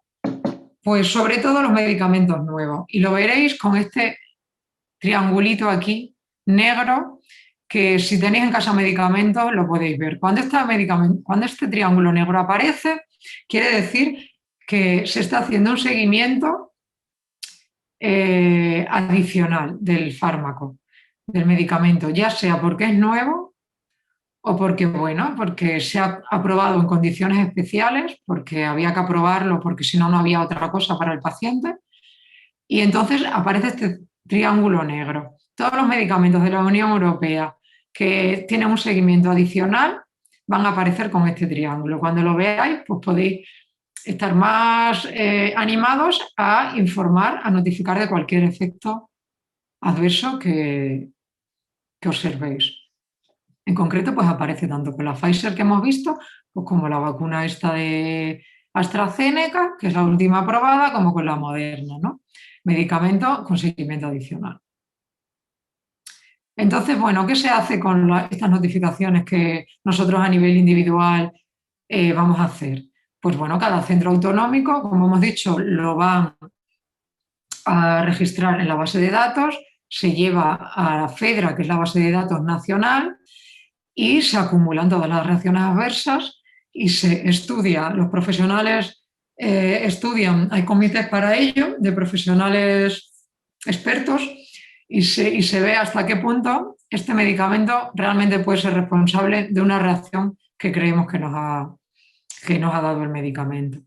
Pues sobre todo los medicamentos nuevos. Y lo veréis con este triangulito aquí, negro, que si tenéis en casa medicamentos lo podéis ver. Cuando este triángulo negro aparece, quiere decir que se está haciendo un seguimiento adicional del fármaco, del medicamento, ya sea porque es nuevo o porque, bueno, porque se ha aprobado en condiciones especiales, porque había que aprobarlo, porque si no, no había otra cosa para el paciente. Y entonces aparece este triángulo negro. Todos los medicamentos de la Unión Europea que tienen un seguimiento adicional van a aparecer con este triángulo. Cuando lo veáis, pues podéis estar más animados a informar, a notificar de cualquier efecto adverso que observéis. En concreto, pues aparece tanto con la Pfizer que hemos visto, pues como la vacuna esta de AstraZeneca, que es la última aprobada, como con la Moderna, ¿no? Medicamento con seguimiento adicional. Entonces, bueno, ¿qué se hace con estas notificaciones que nosotros a nivel individual vamos a hacer? Pues bueno, cada centro autonómico, como hemos dicho, lo van a registrar en la base de datos, se lleva a la FEDRA, que es la base de datos nacional, y se acumulan todas las reacciones adversas y se estudia. Los profesionales estudian, hay comités para ello, de profesionales expertos, y se ve hasta qué punto este medicamento realmente puede ser responsable de una reacción que creemos que nos ha dado el medicamento.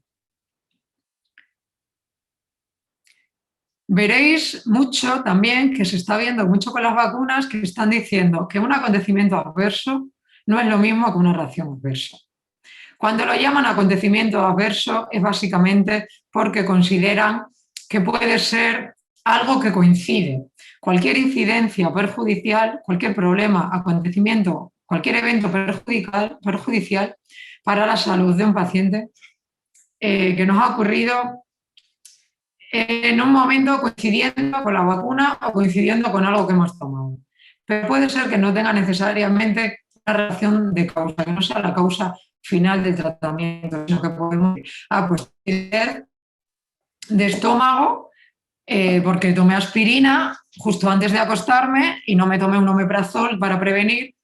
Veréis mucho también que se está viendo mucho con las vacunas que están diciendo que un acontecimiento adverso no es lo mismo que una reacción adversa. Cuando lo llaman acontecimiento adverso es básicamente porque consideran que puede ser algo que coincide. Cualquier incidencia perjudicial, cualquier problema, acontecimiento, cualquier evento perjudicial para la salud de un paciente que nos ha ocurrido en un momento coincidiendo con la vacuna o coincidiendo con algo que hemos tomado. Pero puede ser que no tenga necesariamente una relación de causa, que no sea la causa final del tratamiento, sino que podemos pues de estómago porque tomé aspirina justo antes de acostarme y no me tomé un omeprazol para prevenir.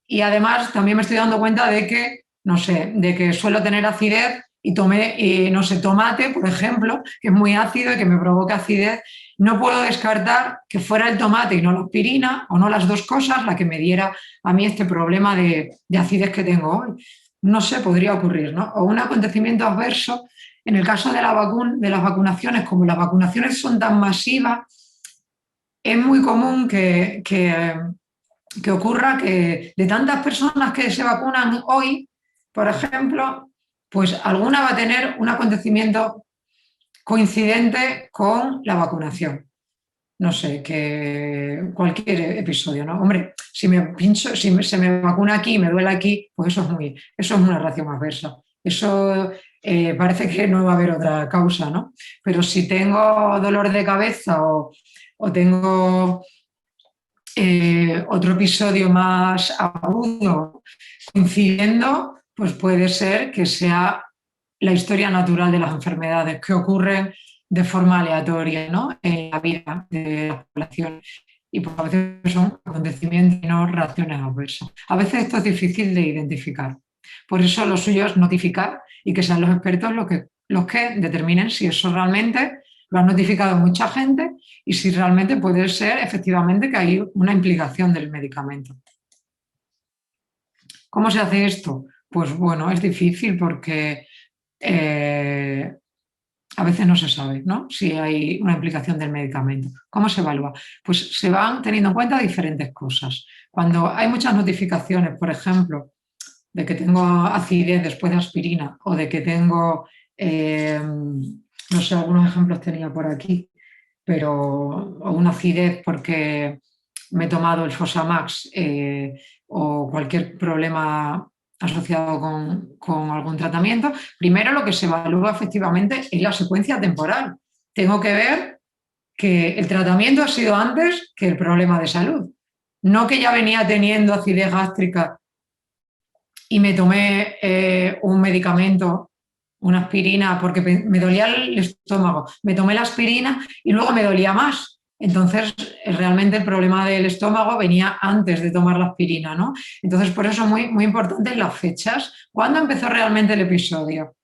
Y además también me estoy dando cuenta de que, no sé, de que suelo tener acidez y tomé, no sé, tomate, por ejemplo, que es muy ácido y que me provoca acidez. No puedo descartar que fuera el tomate y no la aspirina, o no las dos cosas, la que me diera a mí este problema de acidez que tengo hoy. No sé, podría ocurrir, ¿no? O un acontecimiento adverso. En el caso de las vacunaciones, como las vacunaciones son tan masivas, es muy común que ocurra que de tantas personas que se vacunan hoy, por ejemplo, pues alguna va a tener un acontecimiento coincidente con la vacunación. No sé, que cualquier episodio, ¿no? Hombre, si me pincho, si se me vacuna aquí y me duele aquí, pues eso es una reacción adversa. Eso parece que no va a haber otra causa, ¿no? Pero si tengo dolor de cabeza o tengo otro episodio más agudo coincidiendo, pues puede ser que sea la historia natural de las enfermedades que ocurren de forma aleatoria, ¿no?, en la vida de la población. Y pues a veces son acontecimientos y no reacciones adversas. A veces esto es difícil de identificar. Por eso lo suyo es notificar y que sean los expertos los que determinen si eso realmente lo ha notificado mucha gente y si realmente puede ser efectivamente que hay una implicación del medicamento. ¿Cómo se hace esto? Pues bueno, es difícil porque a veces no se sabe, ¿no?, si hay una implicación del medicamento. ¿Cómo se evalúa? Pues se van teniendo en cuenta diferentes cosas. Cuando hay muchas notificaciones, por ejemplo, de que tengo acidez después de aspirina o de que tengo, no sé, algunos ejemplos tenía por aquí, pero o una acidez porque me he tomado el Fosamax o cualquier problema asociado con algún tratamiento, primero lo que se evalúa efectivamente es la secuencia temporal. Tengo que ver que el tratamiento ha sido antes que el problema de salud. No que ya venía teniendo acidez gástrica y me tomé un medicamento, una aspirina, porque me dolía el estómago. Me tomé la aspirina y luego me dolía más. Entonces, realmente el problema del estómago venía antes de tomar la aspirina, ¿no? Entonces, por eso muy, muy importante las fechas. ¿Cuándo empezó realmente el episodio?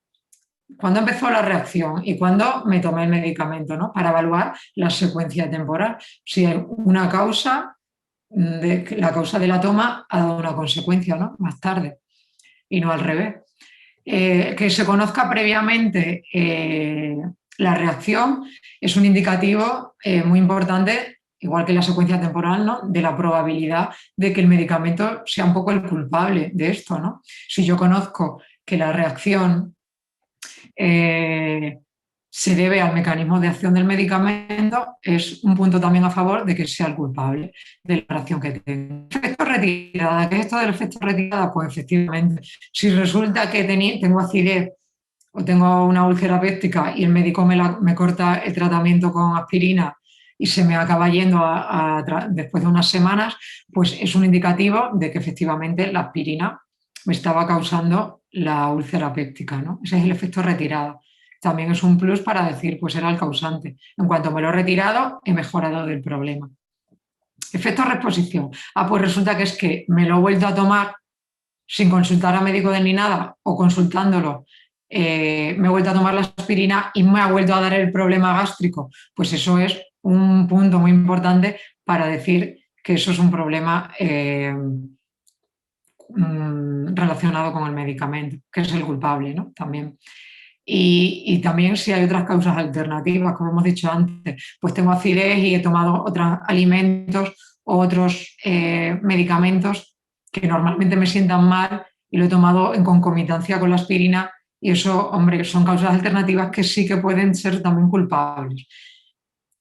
¿Cuándo empezó la reacción? ¿Y cuándo me tomé el medicamento, ¿no?, para evaluar la secuencia temporal? Si hay una causa, la causa de la toma ha dado una consecuencia, ¿no?, más tarde, y no al revés. Que se conozca previamente la reacción es un indicativo muy importante, igual que la secuencia temporal, ¿no?, de la probabilidad de que el medicamento sea un poco el culpable de esto, ¿no? Si yo conozco que la reacción se debe al mecanismo de acción del medicamento, es un punto también a favor de que sea el culpable de la reacción que tengo. Efecto retirada. ¿Qué es esto del efecto retirada? Pues efectivamente, si resulta que tengo acidez o tengo una úlcera péptica y el médico me corta el tratamiento con aspirina y se me acaba yendo después de unas semanas, pues es un indicativo de que efectivamente la aspirina me estaba causando la úlcera péptica, ¿no? Ese es el efecto retirada. También es un plus para decir, pues era el causante. En cuanto me lo he retirado, he mejorado del problema. Efecto reposición. Pues resulta que es que me lo he vuelto a tomar sin consultar a médico ni nada, o consultándolo, me he vuelto a tomar la aspirina y me ha vuelto a dar el problema gástrico. Pues eso es un punto muy importante para decir que eso es un problema relacionado con el medicamento, que es el culpable, ¿no?, también. Y también si hay otras causas alternativas, como hemos dicho antes, pues tengo acidez y he tomado otros alimentos o otros medicamentos que normalmente me sientan mal y lo he tomado en concomitancia con la aspirina, y eso, hombre, son causas alternativas que sí que pueden ser también culpables.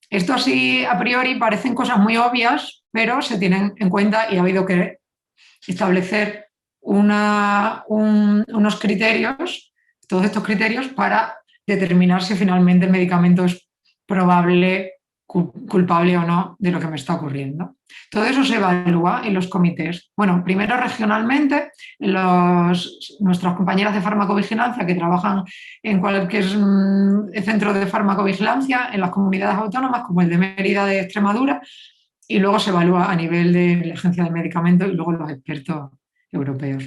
Esto así a priori parecen cosas muy obvias, pero se tienen en cuenta y ha habido que establecer unos criterios, todos estos criterios, para determinar si finalmente el medicamento es probable, culpable o no de lo que me está ocurriendo. Todo eso se evalúa en los comités. Bueno, primero regionalmente, nuestras compañeras de farmacovigilancia que trabajan en cualquier centro de farmacovigilancia en las comunidades autónomas, como el de Mérida, de Extremadura, y luego se evalúa a nivel de la Agencia de Medicamentos y luego los expertos europeos.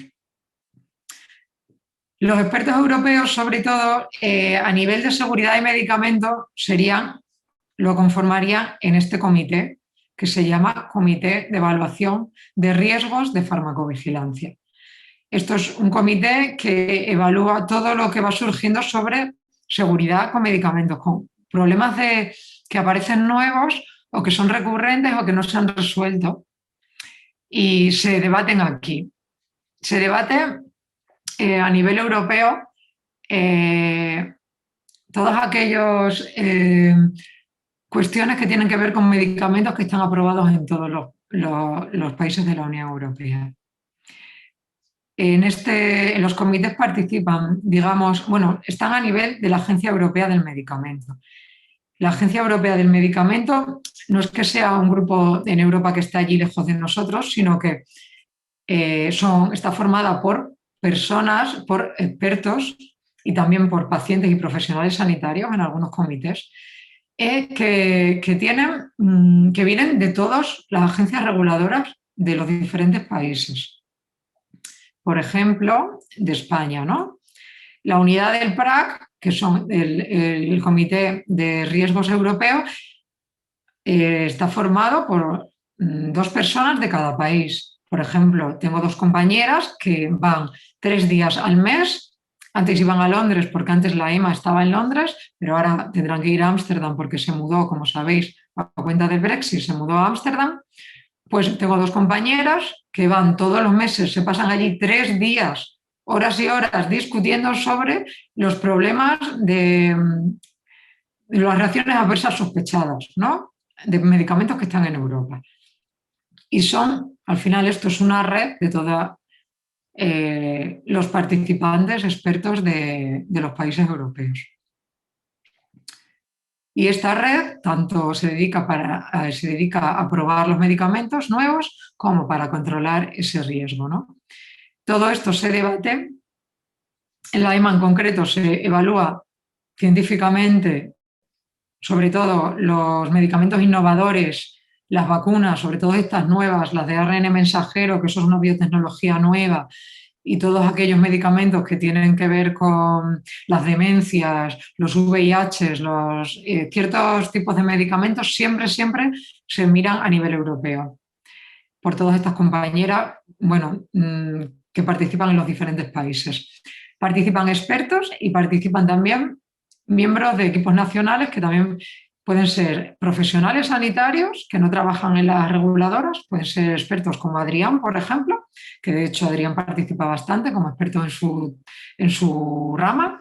Los expertos europeos, sobre todo, a nivel de seguridad de medicamentos, lo conformarían en este comité, que se llama Comité de Evaluación de Riesgos de Farmacovigilancia. Esto es un comité que evalúa todo lo que va surgiendo sobre seguridad con medicamentos, con problemas que aparecen nuevos o que son recurrentes o que no se han resuelto, y se debaten aquí. Se debate a nivel europeo, todas aquellas cuestiones que tienen que ver con medicamentos que están aprobados en todos los países de la Unión Europea. En los comités participan, digamos, bueno, están a nivel de la Agencia Europea del Medicamento. La Agencia Europea del Medicamento no es que sea un grupo en Europa que está allí lejos de nosotros, sino que está formada por personas, por expertos y también por pacientes y profesionales sanitarios en algunos comités, que vienen de todas las agencias reguladoras de los diferentes países. Por ejemplo, de España, ¿no? La unidad del PRAC, que son el Comité de Riesgos Europeo, está formado por 2 personas de cada país. Por ejemplo, tengo 2 compañeras que van 3 días al mes. Antes iban a Londres porque antes la EMA estaba en Londres, pero ahora tendrán que ir a Ámsterdam porque se mudó, como sabéis, a cuenta del Brexit, se mudó a Ámsterdam. Pues tengo 2 compañeras que van todos los meses, se pasan allí 3 días, horas y horas, discutiendo sobre los problemas de las reacciones adversas sospechadas, ¿no? De medicamentos que están en Europa. Y al final, esto es una red de todos los participantes expertos de los países europeos. Y esta red tanto se dedica a probar los medicamentos nuevos como para controlar ese riesgo, ¿no? Todo esto se debate. En la EMA en concreto se evalúa científicamente, sobre todo los medicamentos innovadores, las vacunas, sobre todo estas nuevas, las de ARN mensajero, que eso es una biotecnología nueva, y todos aquellos medicamentos que tienen que ver con las demencias, los VIH, ciertos tipos de medicamentos, siempre se miran a nivel europeo. Por todas estas compañeras, bueno, que participan en los diferentes países. Participan expertos y participan también miembros de equipos nacionales que también pueden ser profesionales sanitarios que no trabajan en las reguladoras, pueden ser expertos como Adrián, por ejemplo, que de hecho Adrián participa bastante como experto en su rama,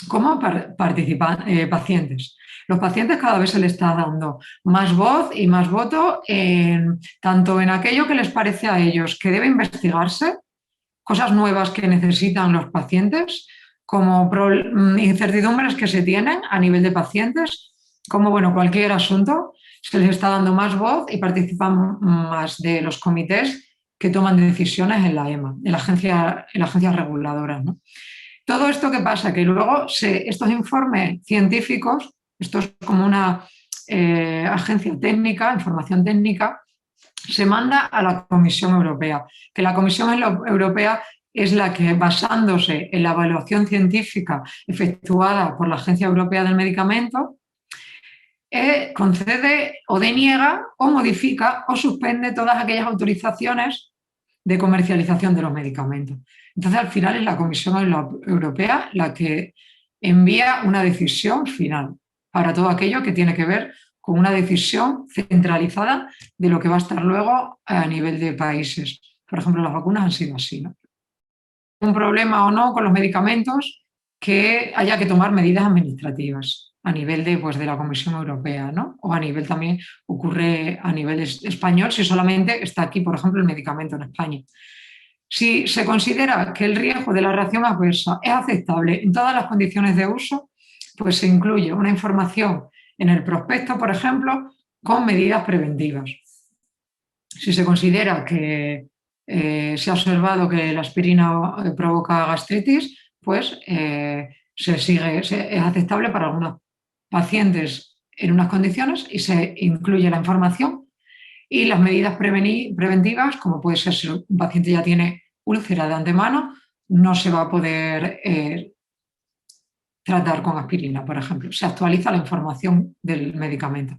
como participan pacientes. Los pacientes cada vez se les está dando más voz y más voto tanto en aquello que les parece a ellos que debe investigarse, cosas nuevas que necesitan los pacientes, como incertidumbres que se tienen a nivel de pacientes, como bueno, cualquier asunto, se les está dando más voz y participan más de los comités que toman decisiones en la EMA, en la agencia reguladora, ¿no? Todo esto que pasa, que luego estos informes científicos, esto es como una agencia técnica, información técnica, se manda a la Comisión Europea, que la Comisión Europea es la que, basándose en la evaluación científica efectuada por la Agencia Europea del Medicamento, concede o deniega o modifica o suspende todas aquellas autorizaciones de comercialización de los medicamentos. Entonces, al final es la Comisión Europea la que envía una decisión final para todo aquello que tiene que ver con una decisión centralizada de lo que va a estar luego a nivel de países. Por ejemplo, las vacunas han sido así, ¿no? Un problema o no con los medicamentos que haya que tomar medidas administrativas a nivel de la Comisión Europea, ¿no? O a nivel también ocurre a nivel español si solamente está aquí, por ejemplo, el medicamento en España. Si se considera que el riesgo de la reacción adversa es aceptable en todas las condiciones de uso, pues se incluye una información en el prospecto, por ejemplo, con medidas preventivas. Si se considera que se ha observado que la aspirina provoca gastritis, pues es aceptable para algunos pacientes en unas condiciones y se incluye la información y las medidas preventivas, como puede ser si un paciente ya tiene úlcera de antemano, no se va a poder tratar con aspirina, por ejemplo. Se actualiza la información del medicamento.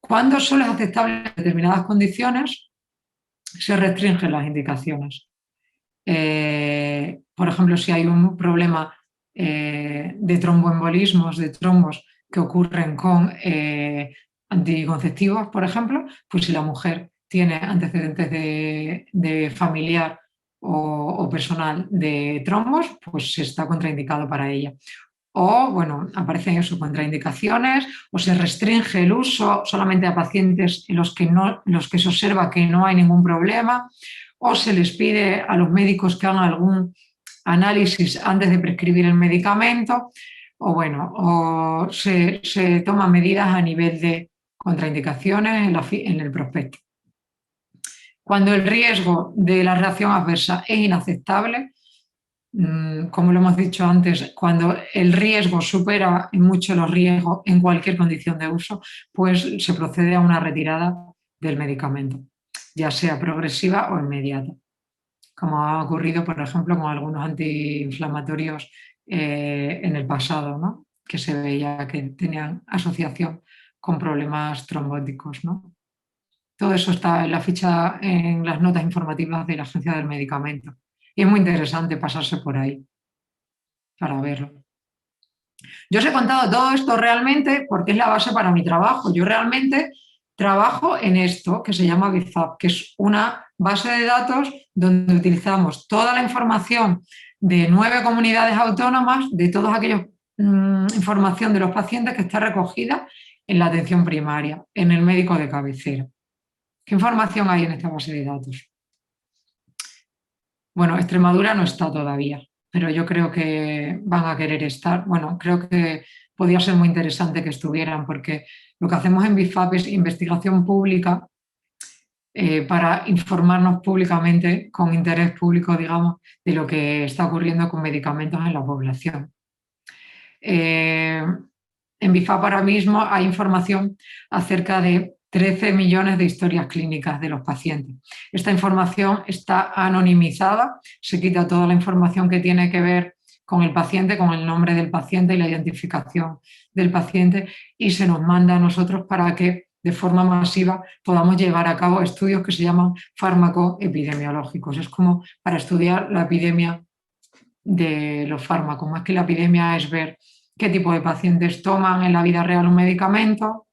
Cuando solo es aceptable en determinadas condiciones, se restringen las indicaciones. Por ejemplo, si hay un problema de tromboembolismos, de trombos que ocurren con anticonceptivos, por ejemplo, pues si la mujer tiene antecedentes de familiar o personal de trombos, pues está contraindicado para ella. O, bueno, aparecen eso, contraindicaciones, o se restringe el uso solamente a pacientes en los que se observa que no hay ningún problema, o se les pide a los médicos que hagan algún análisis antes de prescribir el medicamento, o bueno, o se toman medidas a nivel de contraindicaciones en el prospecto. Cuando el riesgo de la reacción adversa es inaceptable, como lo hemos dicho antes, cuando el riesgo supera en mucho los riesgos en cualquier condición de uso, pues se procede a una retirada del medicamento, ya sea progresiva o inmediata, como ha ocurrido, por ejemplo, con algunos antiinflamatorios en el pasado, ¿no? Que se veía que tenían asociación con problemas trombóticos, ¿no? Todo eso está en la ficha, en las notas informativas de la Agencia del Medicamento. Y es muy interesante pasarse por ahí para verlo. Yo os he contado todo esto realmente porque es la base para mi trabajo. Yo realmente trabajo en esto que se llama BIFAP, que es una base de datos donde utilizamos toda la información de 9 comunidades autónomas, de toda aquella información de los pacientes que está recogida en la atención primaria, en el médico de cabecera. ¿Qué información hay en esta base de datos? Bueno, Extremadura no está todavía, pero yo creo que van a querer estar. Bueno, creo que podría ser muy interesante que estuvieran, porque lo que hacemos en BIFAP es investigación pública para informarnos públicamente, con interés público, digamos, de lo que está ocurriendo con medicamentos en la población. En BIFAP ahora mismo hay información acerca de 13 millones de historias clínicas de los pacientes. Esta información está anonimizada, se quita toda la información que tiene que ver con el paciente, con el nombre del paciente y la identificación del paciente, y se nos manda a nosotros para que de forma masiva podamos llevar a cabo estudios que se llaman fármacoepidemiológicos. Es como para estudiar la epidemia de los fármacos. Más que la epidemia es ver qué tipo de pacientes toman en la vida real un medicamento,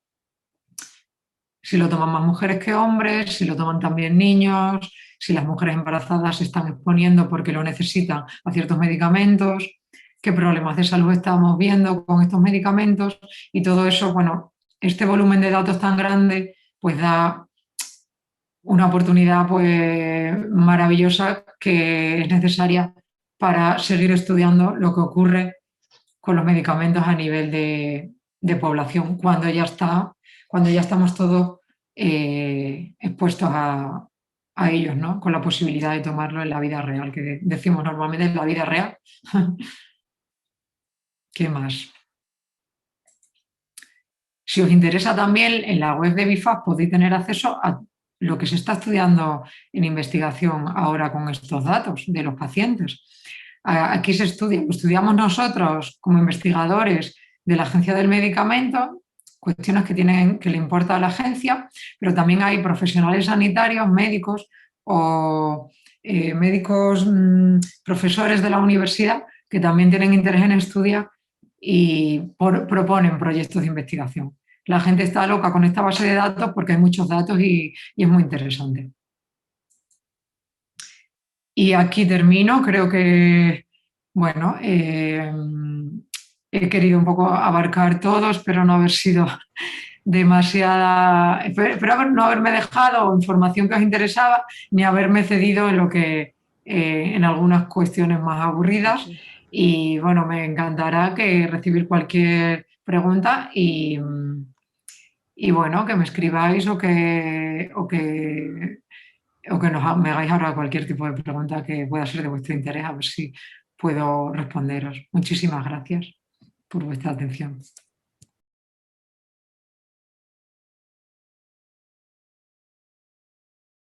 si lo toman más mujeres que hombres, si lo toman también niños, si las mujeres embarazadas se están exponiendo porque lo necesitan a ciertos medicamentos, qué problemas de salud estamos viendo con estos medicamentos, y todo eso, bueno, este volumen de datos tan grande pues da una oportunidad pues maravillosa que es necesaria para seguir estudiando lo que ocurre con los medicamentos a nivel de población cuando ya estamos todos expuestos a ellos, ¿no? Con la posibilidad de tomarlo en la vida real, que decimos normalmente en la vida real. ¿Qué más? Si os interesa también, en la web de BIFAP podéis tener acceso a lo que se está estudiando en investigación ahora con estos datos de los pacientes. Aquí se estudia, estudiamos nosotros como investigadores de la Agencia del Medicamento, cuestiones que le importa a la agencia, pero también hay profesionales sanitarios, médicos o médicos profesores de la universidad que también tienen interés en estudiar y proponen proyectos de investigación. La gente está loca con esta base de datos porque hay muchos datos y es muy interesante. Y aquí termino, creo que, bueno, he querido un poco abarcar todo, espero no haber sido demasiada, espero no haberme dejado información que os interesaba, ni haberme cedido en lo que, en algunas cuestiones más aburridas. Y bueno, me encantará recibir cualquier pregunta y bueno, que me escribáis o que me hagáis ahora cualquier tipo de pregunta que pueda ser de vuestro interés, a ver si puedo responderos. Muchísimas gracias por vuestra atención.